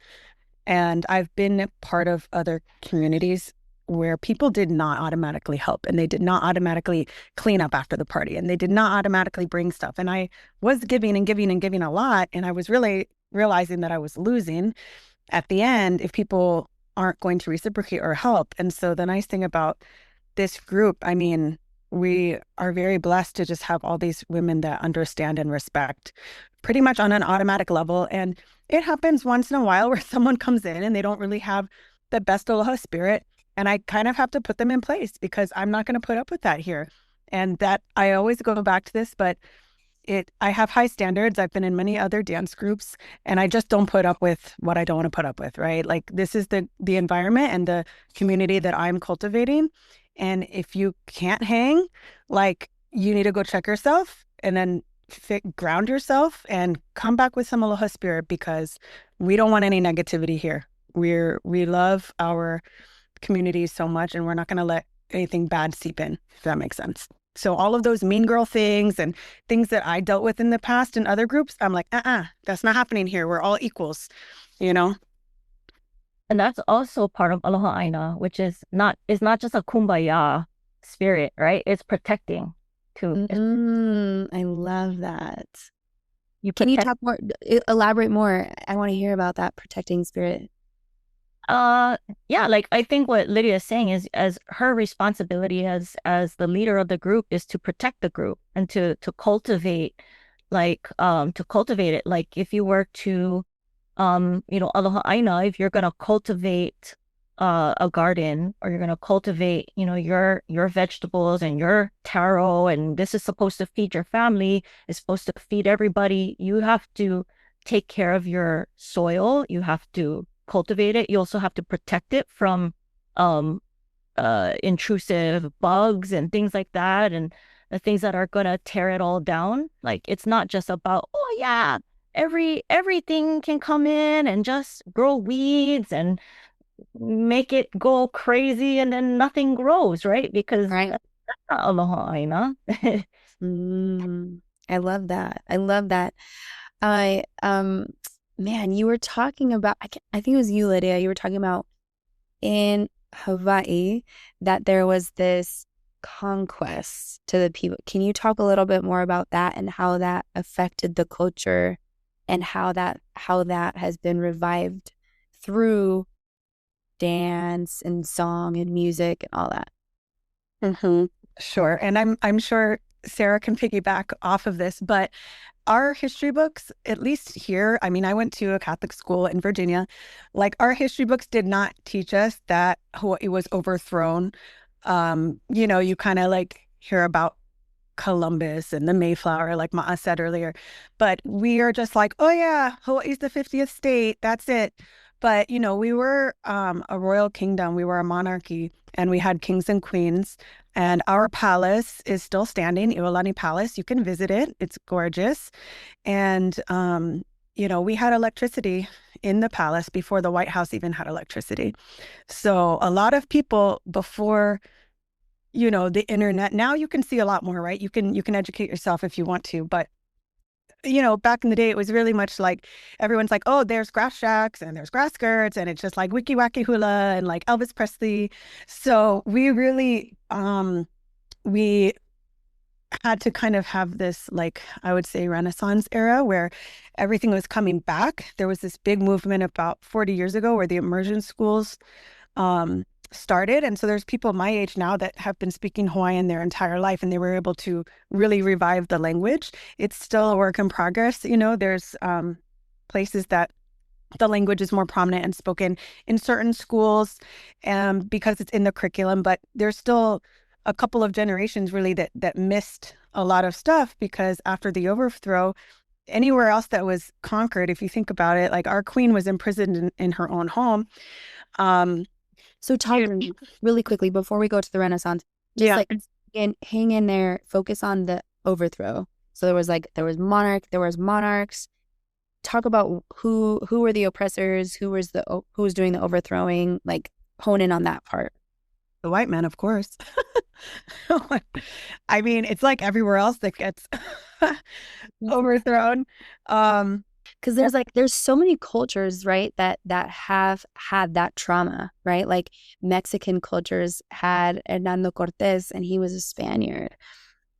And I've been part of other communities where people did not automatically help, and they did not automatically clean up after the party, and they did not automatically bring stuff. And I was giving and giving and giving a lot, and I was really realizing that I was losing at the end if people aren't going to reciprocate or help. And so the nice thing about this group, I mean, we are very blessed to just have all these women that understand and respect pretty much on an automatic level. And it happens once in a while where someone comes in and they don't really have the best Aloha spirit, and I kind of have to put them in place because I'm not going to put up with that here. And that I always go back to this, but I have high standards. I've been in many other dance groups, and I just don't put up with what I don't want to put up with, right? Like, this is the environment and the community that I'm cultivating. And if you can't hang, like, you need to go check yourself and then ground yourself and come back with some Aloha spirit, because we don't want any negativity here. We love our community so much, and we're not going to let anything bad seep in, if that makes sense. So all of those mean girl things and things that I dealt with in the past in other groups, I'm like, that's not happening here. We're all equals, And that's also part of Aloha ʻāina, which is not just a kumbaya spirit, right? It's protecting too. I love that. Can you talk more, elaborate more? I want to hear about that protecting spirit. Yeah, like, I think what Lydia is saying is, as her responsibility as the leader of the group is to protect the group and to cultivate, it. Like, if you were to Aloha ʻāina, if you're going to cultivate a garden, or you're going to cultivate your vegetables and your taro, and this is supposed to feed your family, it's supposed to feed everybody, you have to take care of your soil. You have to cultivate it. You also have to protect it from intrusive bugs and things like that, and the things that are going to tear it all down. Like, it's not just about, oh yeah, everything can come in and just grow weeds and make it go crazy, and then nothing grows, right? Because that's not Aloha ʻāina. I love that. Man, you were talking about, I think it was you, Lydia, you were talking about in Hawaii that there was this conquest to the people. Can you talk a little bit more about that and how that affected the culture, and how that has been revived through dance and song and music and all that? Sure. And I'm sure Sarah can piggyback off of this, but our history books, at least here, I mean, I went to a Catholic school in Virginia, like, our history books did not teach us that Hawaii was overthrown. You kind of like hear about Columbus and the Mayflower, like Ma'a said earlier, but we are just like, oh yeah, Hawaii's the 50th state, that's it. But, we were a royal kingdom, we were a monarchy, and we had kings and queens, and our palace is still standing, Iolani Palace. You can visit it. It's gorgeous. And, we had electricity in the palace before the White House even had electricity. So a lot of people before, the internet, now you can see a lot more, right? You can educate yourself if you want to, but back in the day, it was really much like everyone's like, oh, there's grass shacks and there's grass skirts, and it's just like wiki wacky hula and like Elvis Presley. So we really, we had to kind of have this, like, I would say, Renaissance era where everything was coming back. There was this big movement about 40 years ago where the immersion schools started. And so there's people my age now that have been speaking Hawaiian their entire life, and they were able to really revive the language. It's still a work in progress. There's places that the language is more prominent and spoken in certain schools because it's in the curriculum, but there's still a couple of generations really that missed a lot of stuff, because after the overthrow, anywhere else that was conquered, if you think about it, like our queen was imprisoned in her own home. So talk really quickly before we go to the Renaissance. Just hang in there, focus on the overthrow. So there was monarchs. Talk about who were the oppressors, who was doing the overthrowing, like hone in on that part. The white men, of course. I mean, it's like everywhere else that gets overthrown. Because there's so many cultures, right, that have had that trauma, right? Like Mexican cultures had Hernando Cortés, and he was a Spaniard,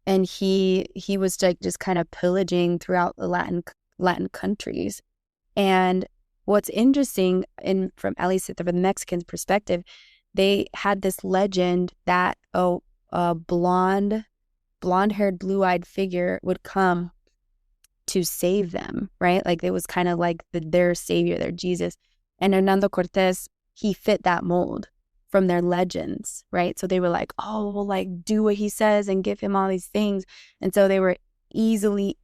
and he was like just kind of pillaging throughout the Latin countries. And what's interesting, from at least from the Mexican perspective, they had this legend that a blonde-haired, blue-eyed figure would come to save them, right? Like it was kind of like their savior, their Jesus. And Hernando Cortés, he fit that mold from their legends, right? So they were like, oh, well, like do what he says and give him all these things. And so they were easily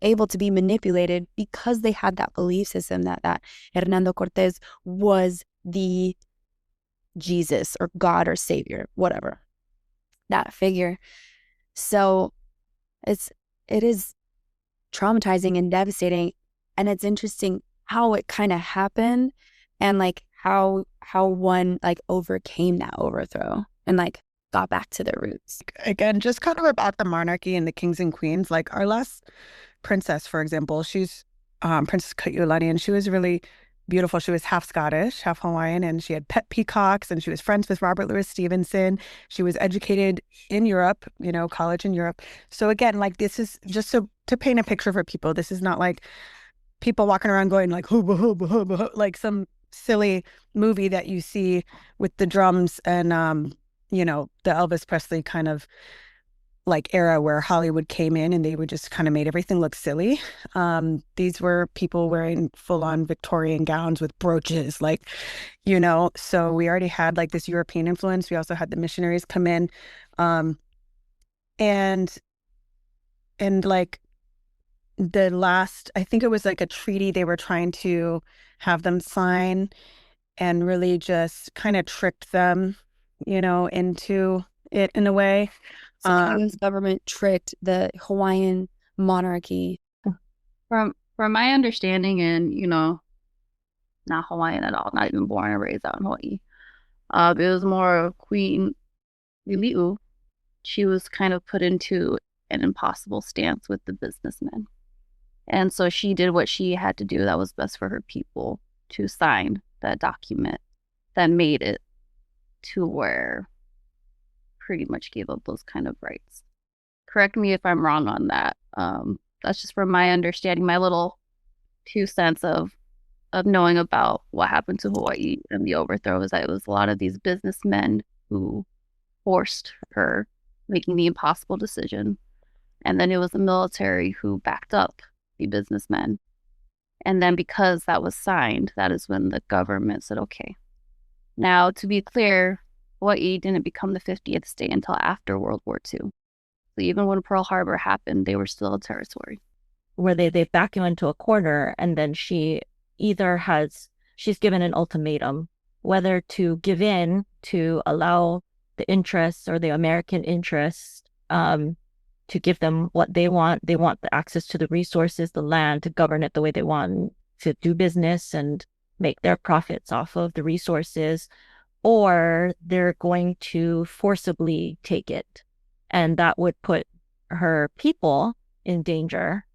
able to be manipulated because they had that belief system that Hernando Cortés was the Jesus or God or Savior, whatever, that figure. So it is traumatizing and devastating, and it's interesting how it kind of happened, and like how one like overcame that overthrow and like got back to their roots. Again, just kind of about the monarchy and the kings and queens. Like our last princess, for example, she's Princess Kaiulani, and she was really beautiful. She was half Scottish, half Hawaiian, and she had pet peacocks, and she was friends with Robert Louis Stevenson. She was educated in Europe, college in Europe. So again, like this is just to paint a picture for people. This is not like people walking around going like hooba hooba hooba, like some silly movie that you see with the drums and the Elvis Presley kind of like era where Hollywood came in and they would just kind of made everything look silly. These were people wearing full-on Victorian gowns with brooches, like, so we already had like this European influence. We also had the missionaries come in. And like the last, I think it was like a treaty they were trying to have them sign, and really just kind of tricked them, into it in a way. So how this government tricked the Hawaiian monarchy? From my understanding, and not Hawaiian at all, not even born and raised out in Hawaii. It was more of Queen Lili'u. She was kind of put into an impossible stance with the businessmen. And so she did what she had to do that was best for her people, to sign that document that made it to where pretty much gave up those kind of rights. Correct me if I'm wrong on that. That's just from my understanding, my little 2 cents of knowing about what happened to Hawaii and the overthrow, is that it was a lot of these businessmen who forced her, making the impossible decision. And then it was the military who backed up the businessmen. And then because that was signed, that is when the government said, okay. Now, to be clear, Hawaii didn't become the 50th state until after World War II. So even when Pearl Harbor happened, they were still a territory. Where they back you into a corner, and then she's given an ultimatum, whether to give in to allow the interests or the American interests to give them what they want. They want the access to the resources, the land, to govern it the way they want, to do business and make their profits off of the resources, or they're going to forcibly take it. And that would put her people in danger.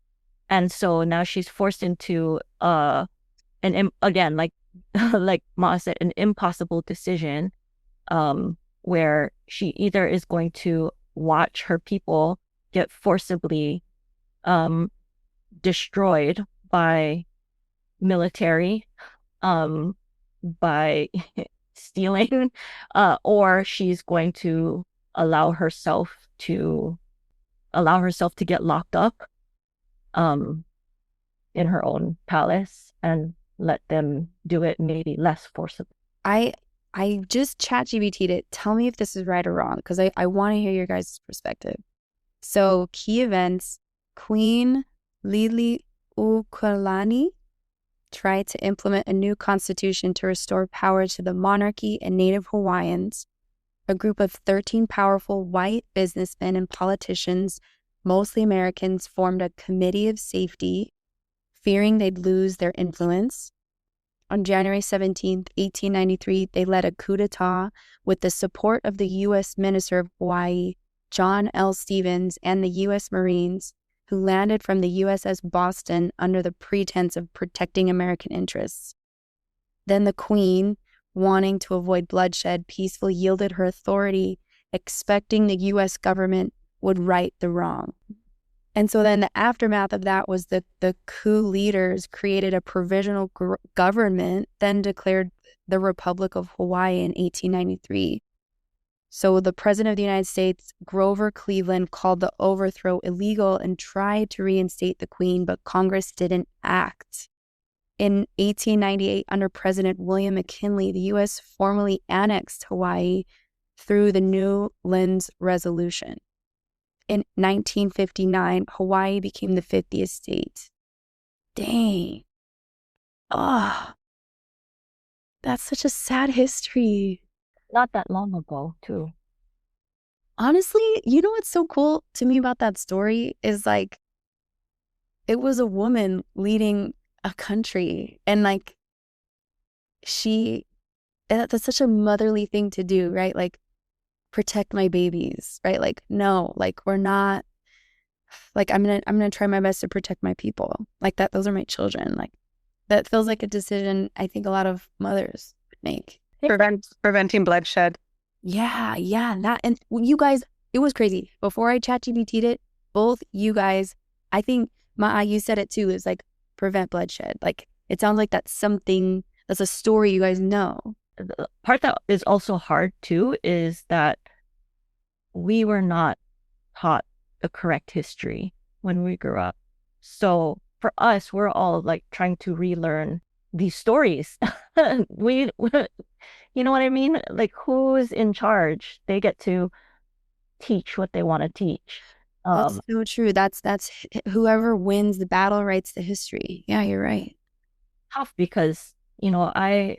And so now she's forced into again, like like Ma said, an impossible decision, where she either is going to watch her people get forcibly destroyed by military, by stealing, or she's going to allow herself to get locked up in her own palace and let them do it maybe less forcibly. I just ChatGPT'd it. Tell me if this is right or wrong, because I want to hear your guys' perspective. So, key events: Queen Liliuokalani tried to implement a new constitution to restore power to the monarchy and Native Hawaiians. A group of 13 powerful white businessmen and politicians, mostly Americans, formed a committee of safety, fearing they'd lose their influence. On January 17th, 1893, they led a coup d'etat with the support of the U.S. Minister of Hawaii, John L. Stevens, and the U.S. Marines, who landed from the USS Boston under the pretense of protecting American interests. Then the Queen, wanting to avoid bloodshed, peacefully yielded her authority, expecting the U.S. government would right the wrong. And so then the aftermath of that was that the coup leaders created a provisional government, then declared the Republic of Hawaii in 1893. So the President of the United States, Grover Cleveland, called the overthrow illegal and tried to reinstate the Queen, but Congress didn't act. In 1898, under President William McKinley, the U.S. formally annexed Hawaii through the Newlands Resolution. In 1959, Hawaii became the 50th state. Dang. Oh, that's such a sad history. Not that long ago, too. Honestly, you know what's so cool to me about that story is like, it was a woman leading a country, and like, that's such a motherly thing to do, right? Like, protect my babies, right? Like, no, like, we're not, like, I'm gonna try my best to protect my people, like that. Those are my children. Like, that feels like a decision I think a lot of mothers would make. Preventing bloodshed. Yeah, that. And you guys, it was crazy. Before I ChatGPT'd it, both you guys, I think, Ma'a, you said it too, is like, prevent bloodshed. Like, it sounds like that's a story you guys know. The part that is also hard too is that we were not taught the correct history when we grew up. So for us, we're all like trying to relearn these stories. You know what I mean? Like, who's in charge? They get to teach what they want to teach. That's so true. That's whoever wins the battle writes the history. Yeah, you're right. Tough because, I,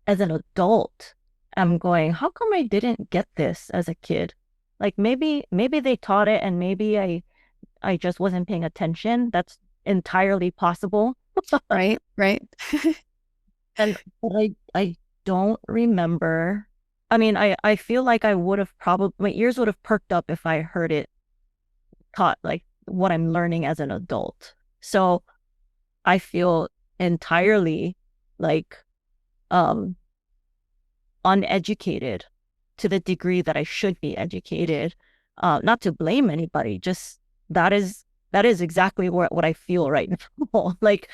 as an adult, I'm going, how come I didn't get this as a kid? Like, maybe they taught it and maybe I just wasn't paying attention. That's entirely possible. Right. But I don't remember. I mean, I feel like I would have my ears would have perked up if I heard it taught, like what I'm learning as an adult. So I feel entirely like uneducated to the degree that I should be educated. Not to blame anybody, just that is exactly what I feel right now. Like,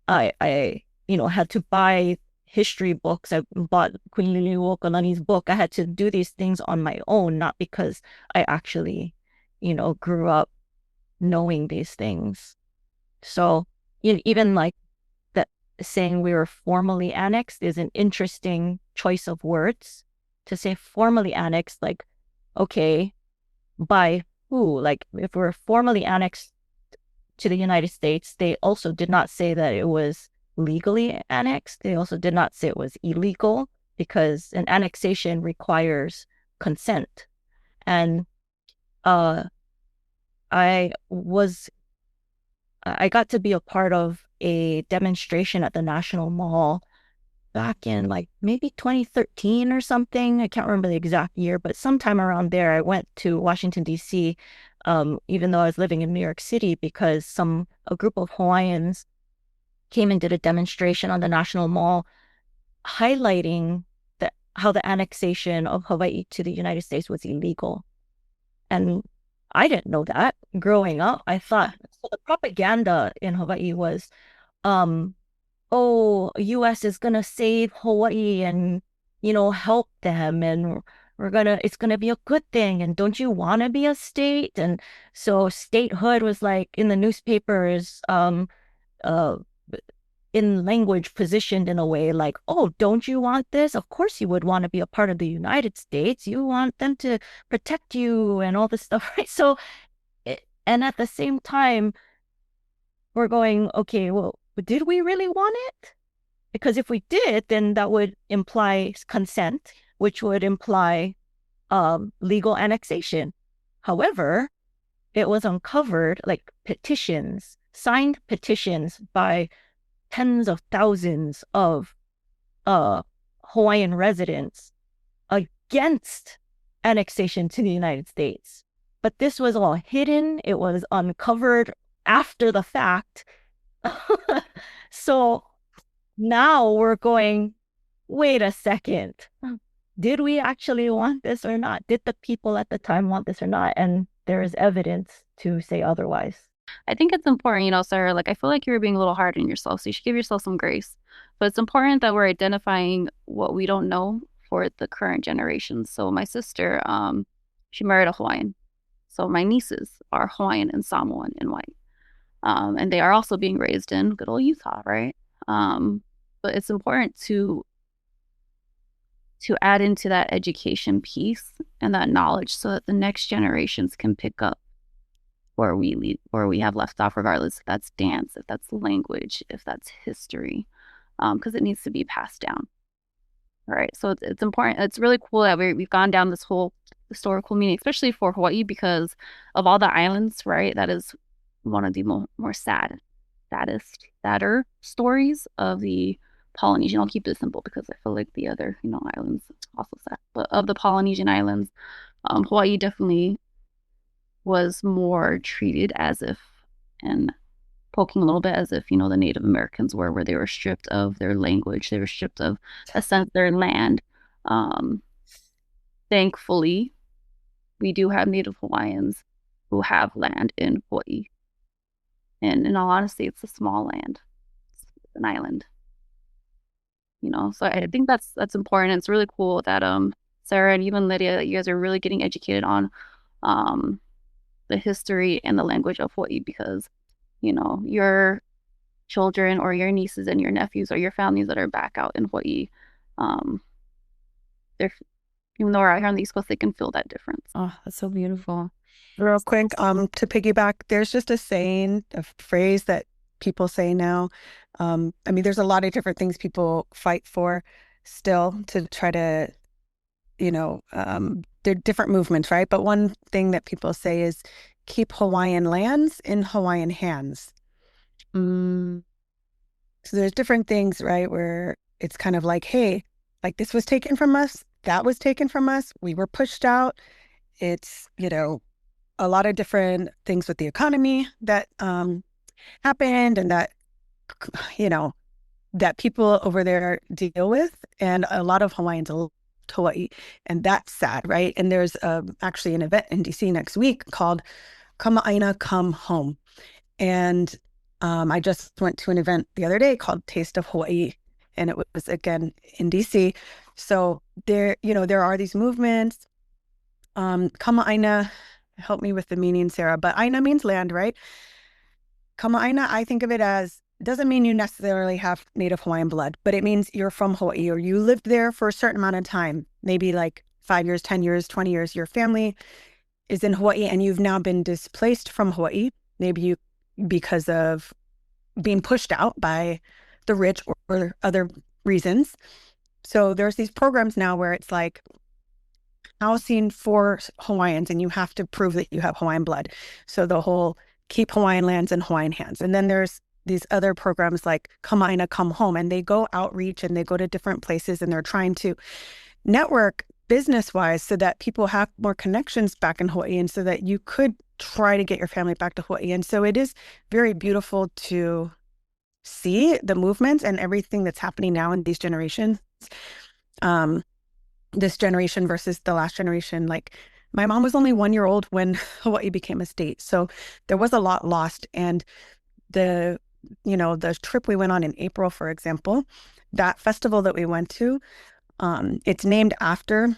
I had to buy history books. I bought Queen Liliuokalani's book. I had to do these things on my own, not because I actually, grew up knowing these things. So even like that, saying we were formally annexed is an interesting choice of words. To say formally annexed, like, okay, by who? Like, if we're formally annexed to the United States, they also did not say that it was legally annexed. They also did not say it was illegal, because an annexation requires consent. And I got to be a part of a demonstration at the National Mall back in like maybe 2013 or something. I can't remember the exact year, but sometime around there, I went to Washington, D.C., even though I was living in New York City, because a group of Hawaiians came and did a demonstration on the National Mall highlighting how the annexation of Hawaii to the United States was illegal. And I didn't know that growing up. I thought, so the propaganda in Hawaii was, oh, US is gonna save Hawaii and, help them, and it's gonna be a good thing, and don't you want to be a state? And so statehood was like in the newspapers, in language positioned in a way like, oh, don't you want this? Of course you would want to be a part of the United States. You want them to protect you and all this stuff, right? So, and at the same time, we're going, okay, well, did we really want it? Because if we did, then that would imply consent, which would imply legal annexation. However, it was uncovered, like signed petitions by tens of thousands of Hawaiian residents against annexation to the United States. But this was all hidden. It was uncovered after the fact. So now we're going, wait a second. Did we actually want this or not? Did the people at the time want this or not? And there is evidence to say otherwise. I think it's important, Sarah, like I feel like you're being a little hard on yourself, so you should give yourself some grace. But it's important that we're identifying what we don't know for the current generation. So my sister, she married a Hawaiian. So my nieces are Hawaiian and Samoan and white. And they are also being raised in good old Utah, right? But it's important to add into that education piece and that knowledge so that the next generations can pick up where we have left off, regardless if that's dance, if that's language, if that's history, because it needs to be passed down. All right, so it's important. It's really cool that we've gone down this whole historical meaning, especially for Hawaii, because of all the islands, right? That is one of the more sadder stories of the Polynesian. I'll keep this simple because I feel like the other, islands also sad. But of the Polynesian islands, Hawaii definitely was more treated as if, and poking a little bit as if, the Native Americans were, where they were stripped of their language, they were stripped of a sense their land. Thankfully, we do have Native Hawaiians who have land in Hawaii. And in all honesty, it's a small land. It's an island. So I think that's important. It's really cool that Sarah and even Lydia, you guys are really getting educated on the history and the language of Hawaii, because your children or your nieces and your nephews or your families that are back out in Hawaii, they're, even though we're out here on the East Coast, they can feel that difference. Oh, that's so beautiful. Real quick, to piggyback, there's just a phrase that people say now. There's a lot of different things people fight for still to try to, they're different movements, right? But one thing that people say is keep Hawaiian lands in Hawaiian hands. So there's different things, right, where it's kind of like, hey, like this was taken from us, that was taken from us, we were pushed out. It's, a lot of different things with the economy that happened and that, that people over there deal with. And a lot of Hawaiians left Hawaii, and that's sad, right? And there's actually an event in DC next week called Come ʻāina, Come Home. And I just went to an event the other day called Taste of Hawaii, and it was again in DC. So there are these movements. Come ʻāina, help me with the meaning, Sarah, but ʻāina means land, right? Come ʻāina, I think of it as, doesn't mean you necessarily have Native Hawaiian blood, but it means you're from Hawaii or you lived there for a certain amount of time, maybe like 5 years, 10 years, 20 years. Your family is in Hawaii and you've now been displaced from Hawaii, maybe because of being pushed out by the rich or other reasons. So there's these programs now where it's like, housing for Hawaiians, and you have to prove that you have Hawaiian blood. So the whole keep Hawaiian lands in Hawaiian hands. And then there's these other programs like ʻŌluʻolu, come home, and they go outreach and they go to different places and they're trying to network business-wise so that people have more connections back in Hawaii and so that you could try to get your family back to Hawaii. And so it is very beautiful to see the movements and everything that's happening now in these generations. This generation versus the last generation. Like, my mom was only 1 year old when Hawaii became a state. So there was a lot lost. And the trip we went on in April, for example, that festival that we went to, it's named after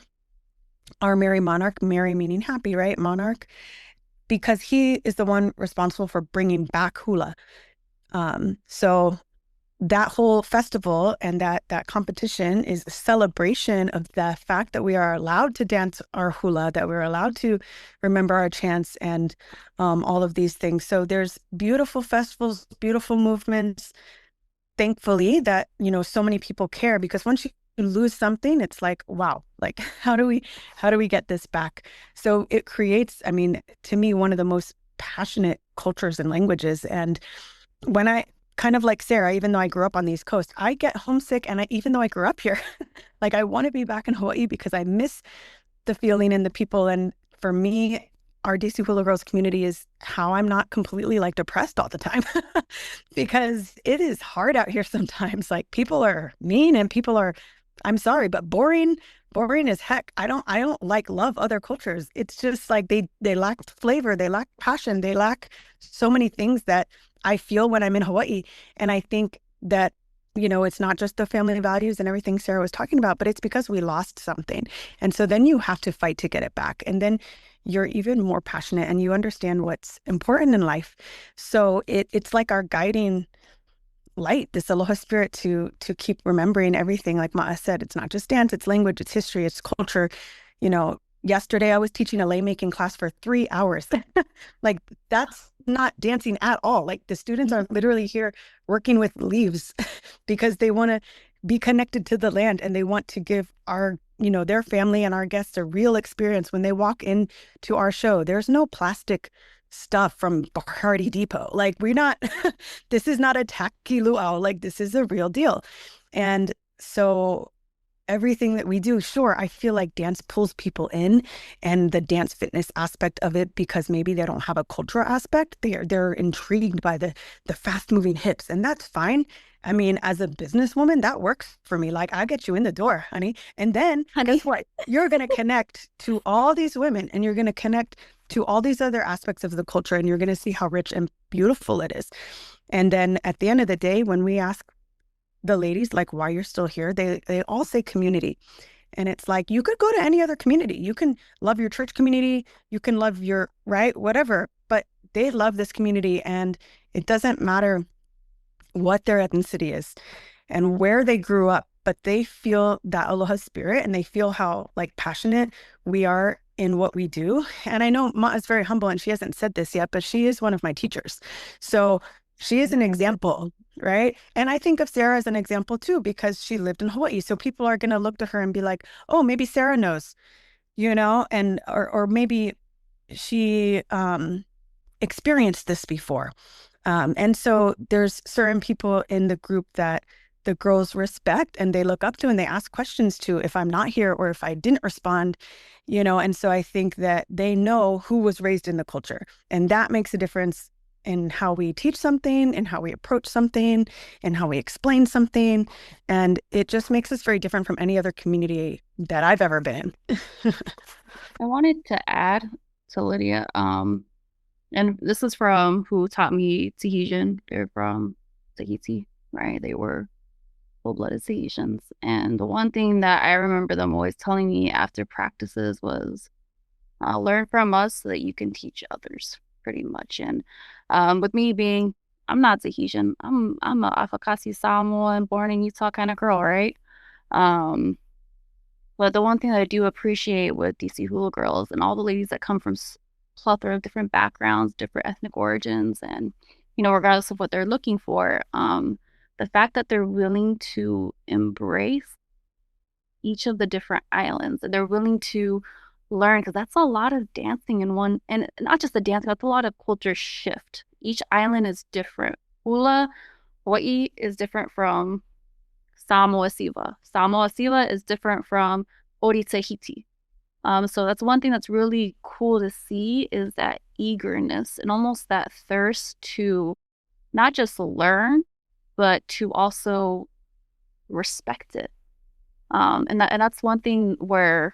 our Merry monarch, Merry meaning happy, right? Monarch, because he is the one responsible for bringing back hula. So that whole festival and that competition is a celebration of the fact that we are allowed to dance our hula, that we're allowed to remember our chants and all of these things. So there's beautiful festivals, beautiful movements. Thankfully that, so many people care, because once you lose something, it's like, wow, like how do we get this back? So it creates, to me, one of the most passionate cultures and languages. And when I kind of like Sarah, even though I grew up on the East Coast, I get homesick. And even though I grew up here, like I want to be back in Hawaii because I miss the feeling and the people. And for me, our DC Hula Girls community is how I'm not completely like depressed all the time because it is hard out here sometimes. Like, people are mean and people are, I'm sorry, but boring as heck. I don't like love other cultures. It's just like they lack flavor, they lack passion, they lack so many things that I feel when I'm in Hawaii. And I think that, it's not just the family values and everything Sarah was talking about, but it's because we lost something. And so then you have to fight to get it back. And then you're even more passionate and you understand what's important in life. So it's like our guiding light, this aloha spirit to keep remembering everything. Like Ma'a said, it's not just dance, it's language, it's history, it's culture. Yesterday I was teaching a lei making class for 3 hours. Like, that's not dancing at all. Like, the students are literally here working with leaves because they want to be connected to the land and they want to give our, their family and our guests a real experience when they walk into our show. There's no plastic stuff from Bacardi Depot. Like, we're not, this is not a tacky luau. Like, this is a real deal. And so everything that we do, sure, I feel like dance pulls people in, and the dance fitness aspect of it, because maybe they don't have a cultural aspect. They're intrigued by the fast moving hips, and that's fine. As a businesswoman, that works for me. Like, I get you in the door, honey. And then guess what? You're going to connect to all these women, and you're going to connect to all these other aspects of the culture, and you're going to see how rich and beautiful it is. And then at the end of the day, when we ask the ladies, like, why you're still here, they all say community. And it's like, you could go to any other community. You can love your church community. You can love your, right, whatever. But they love this community. And it doesn't matter what their ethnicity is and where they grew up, but they feel that aloha spirit and they feel how like passionate we are in what we do. And I know Ma is very humble and she hasn't said this yet, but she is one of my teachers. So she is an example, right? And I think of Sarah as an example too, because she lived in Hawaii. So people are going to look to her and be like, oh, maybe Sarah knows, and or maybe she experienced this before. And so there's certain people in the group that the girls respect and they look up to and they ask questions to if I'm not here or if I didn't respond, and so I think that they know who was raised in the culture, and that makes a difference in how we teach something and how we approach something and how we explain something. And it just makes us very different from any other community that I've ever been in. I wanted to add to Lydia, and this is from who taught me Tahitian. They're from Tahiti, right? They were full-blooded Tahitians. And the one thing that I remember them always telling me after practices was, learn from us so that you can teach others, pretty much. And with me being, I'm not Tahitian. I'm a Afakasi Samoan, born in Utah kind of girl, right? But the one thing that I do appreciate with DC Hula Girls and all the ladies that come from plethora of different backgrounds, different ethnic origins, and regardless of what they're looking for, the fact that they're willing to embrace each of the different islands, and they're willing to learn, because that's a lot of dancing in one, and not just the dancing, that's a lot of culture shift. Each island is different. Hawaii is different from Samoa Siva. Samoa Siva is different from Ori Tahiti. So that's one thing that's really cool to see, is that eagerness and almost that thirst to not just learn, but to also respect it. And that's one thing where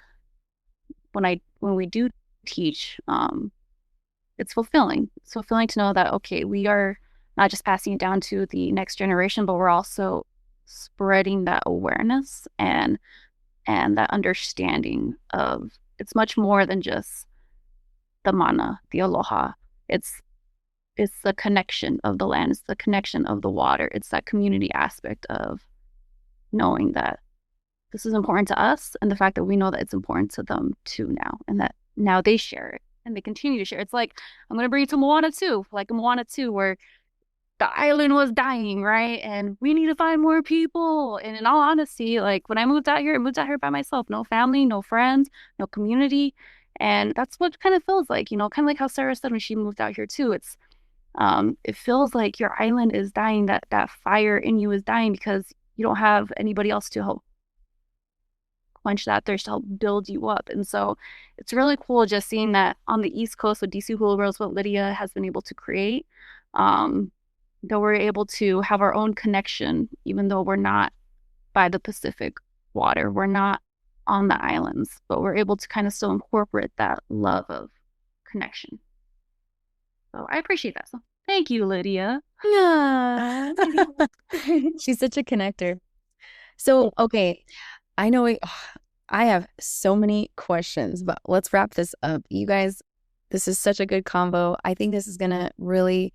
when we do teach, it's fulfilling. It's fulfilling to know that, okay, we are not just passing it down to the next generation, but we're also spreading that awareness and that understanding of, it's much more than just the mana, the aloha. It's the connection of the land. It's the connection of the water. It's that community aspect of knowing that this is important to us, and the fact that we know that it's important to them too now, and that now they share it and they continue to share. It's like, I'm going to bring you to Moana 2, like Moana 2, where the island was dying, right? And we need to find more people. And in all honesty, like when I moved out here by myself, no family, no friends, no community. And that's what kind of feels like, kind of like how Sarah said when she moved out here too. It feels like your island is dying, that fire in you is dying, because you don't have anybody else to help quench that thirst, to help build you up. And so it's really cool just seeing that on the East Coast with DC Hula Girls, what Lydia has been able to create. That we're able to have our own connection, even though we're not by the Pacific water. We're not on the islands, but we're able to kind of still incorporate that love of connection. So I appreciate that. So thank you, Lydia. Yeah. She's such a connector. So, okay, I know I have so many questions, but let's wrap this up. You guys, this is such a good convo. I think this is going to really,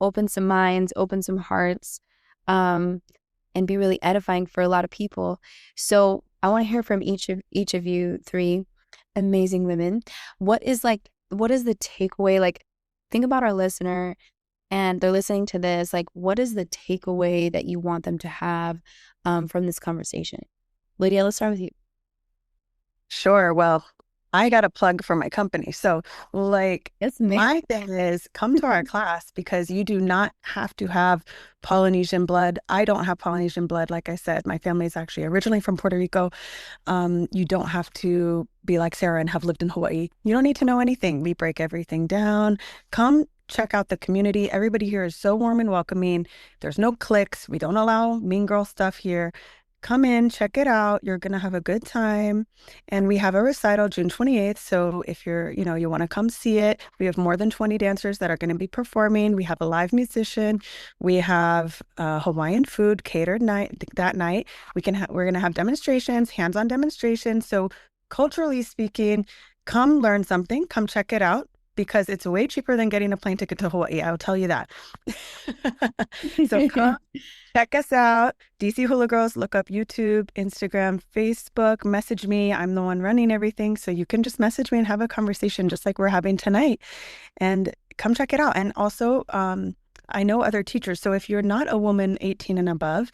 open some minds, open some hearts, and be really edifying for a lot of people. So I want to hear from each of you three amazing women. What is the takeaway? Like, think about our listener, and they're listening to this. Like, what is the takeaway that you want them to have from this conversation? Lydia, let's start with you. Sure. Well, I got a plug for my company. So Yes, my thing is, come to our class, because you do not have to have Polynesian blood. I don't have Polynesian blood. Like I said, my family is actually originally from Puerto Rico. You don't have to be like Sarah and have lived in Hawaii. You don't need to know anything. We break everything down. Come check out the community. Everybody here is so warm and welcoming. There's no cliques. We don't allow mean girl stuff here. Come in, check it out. You're going to have a good time. And we have a recital June 28th. So if you want to come see it, we have more than 20 dancers that are going to be performing. We have a live musician. We have Hawaiian food catered that night. We're going to have demonstrations, hands-on demonstrations. So culturally speaking, come learn something, come check it out, because it's way cheaper than getting a plane ticket to Hawaii. I'll tell you that. So come check us out. DC Hula Girls, look up YouTube, Instagram, Facebook, message me. I'm the one running everything. So you can just message me and have a conversation just like we're having tonight, and come check it out. And also, I know other teachers. So if you're not a woman 18 and above,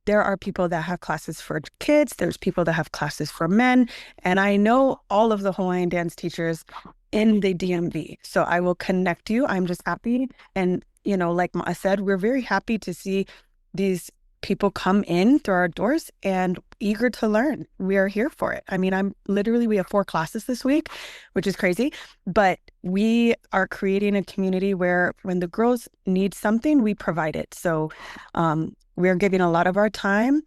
there are people that have classes for kids. There's people that have classes for men. And I know all of the Hawaiian dance teachers in the DMV. So I will connect you. I'm just happy. And, like Ma said, we're very happy to see these people come in through our doors and eager to learn. We are here for it. I mean, we have 4 classes this week, which is crazy, but we are creating a community where when the girls need something, we provide it. So we're giving a lot of our time,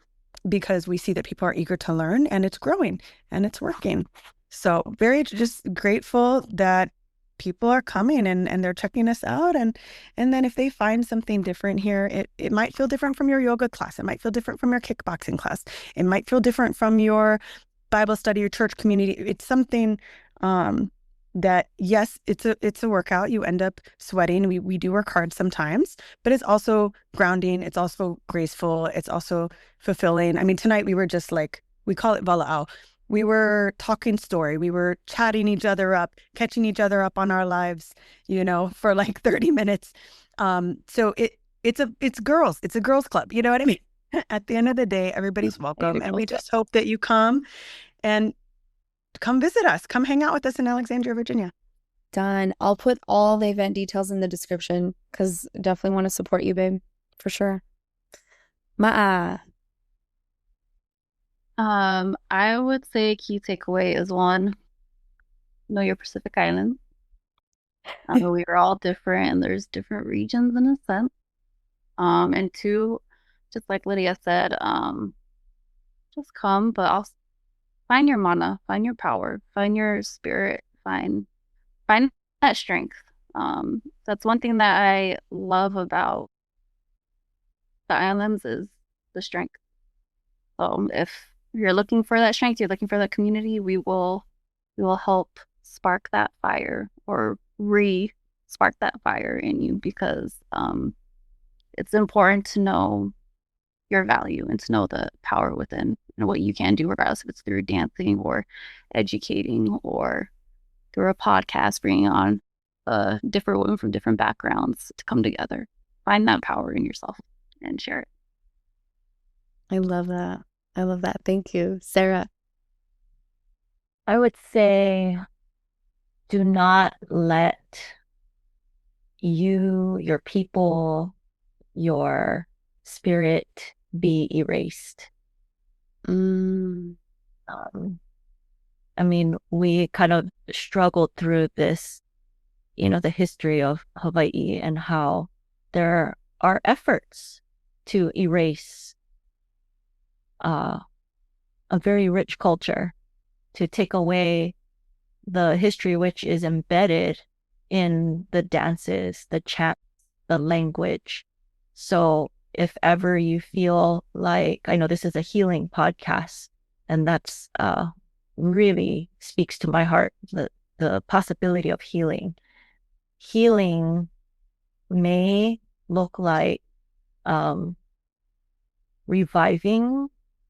because we see that people are eager to learn, and it's growing and it's working. So very just grateful that people are coming and they're checking us out. And then if they find something different here, it might feel different from your yoga class. It might feel different from your kickboxing class. It might feel different from your Bible study or church community. It's something that, yes, it's a workout. You end up sweating. We do work hard sometimes, but it's also grounding. It's also graceful. It's also fulfilling. I mean, tonight we were just we call it vala'au. We were talking story. We were chatting each other up, catching each other up on our lives, for 30 minutes. So it's girls. It's a girls club. You know what I mean? At the end of the day, everybody's welcome. And we just hope that you come and come visit us. Come hang out with us in Alexandria, Virginia. Done. I'll put all the event details in the description because definitely want to support you, babe. For sure. Ma'a. I would say a key takeaway is one, know your Pacific Islands. We are all different and there's different regions in a sense. And two, just like Lydia said, just come, but also find your mana, find your power, find your spirit, find that strength. That's one thing that I love about the islands is the strength. So if you're looking for that strength, you're looking for that community, we will help spark that fire or spark that fire in you because it's important to know your value and to know the power within and what you can do, regardless if it's through dancing or educating or through a podcast, bringing on different women from different backgrounds to come together. Find that power in yourself and share it. I love that. I love that. Thank you. Sarah. I would say do not let your people, your spirit be erased. I mean, we kind of struggled through this, the history of Hawaii and how there are efforts to erase a very rich culture, to take away the history which is embedded in the dances, the chants, the language. So if ever you feel like, I know this is a healing podcast, and that's really speaks to my heart, the possibility of healing. Healing may look like reviving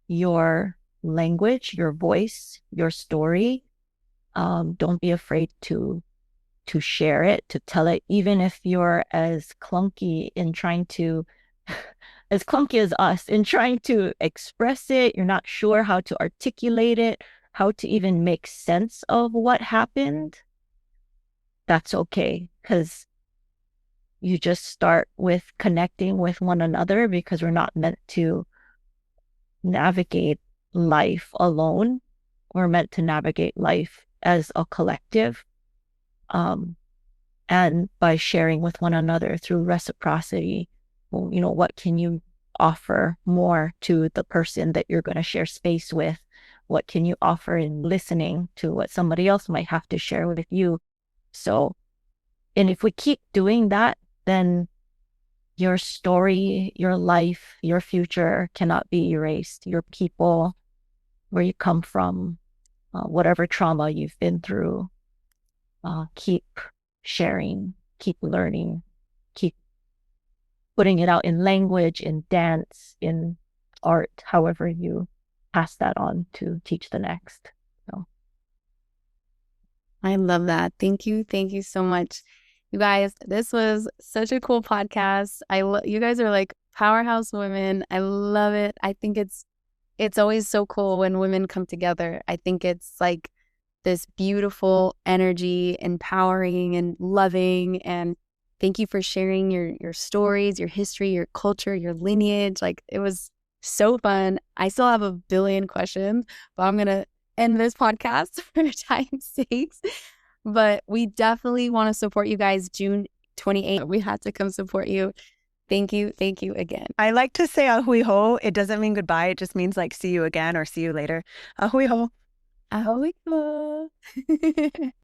your language, your voice, your story. Don't be afraid to share it, to tell it, even if you're as clunky in trying to, as clunky as us in trying to express it. You're not sure how to articulate it, how to even make sense of what happened. That's okay, because you just start with connecting with one another, because we're not meant to navigate life alone. We're meant to navigate life as a collective. And by sharing with one another through reciprocity, what can you offer more to the person that you're going to share space with? What can you offer in listening to what somebody else might have to share with you? So, and if we keep doing that, then your story, your life, your future cannot be erased. Your people, where you come from, whatever trauma you've been through, keep sharing, keep learning, keep putting it out in language, in dance, in art, however you pass that on to teach the next. So I love that. Thank you. Thank you so much. You guys, this was such a cool podcast. You guys are like powerhouse women. I love it. I think it's always so cool when women come together. I think it's like this beautiful energy, empowering and loving. And thank you for sharing your stories, your history, your culture, your lineage. Like, it was so fun. I still have a billion questions, but I'm going to end this podcast for time's sakes. But we definitely want to support you guys. June 28th, we had to come support you. Thank you. Thank you again. I like to say ahui ho. It doesn't mean goodbye. It just means like see you again or see you later. Ahui ho. Ahui ho.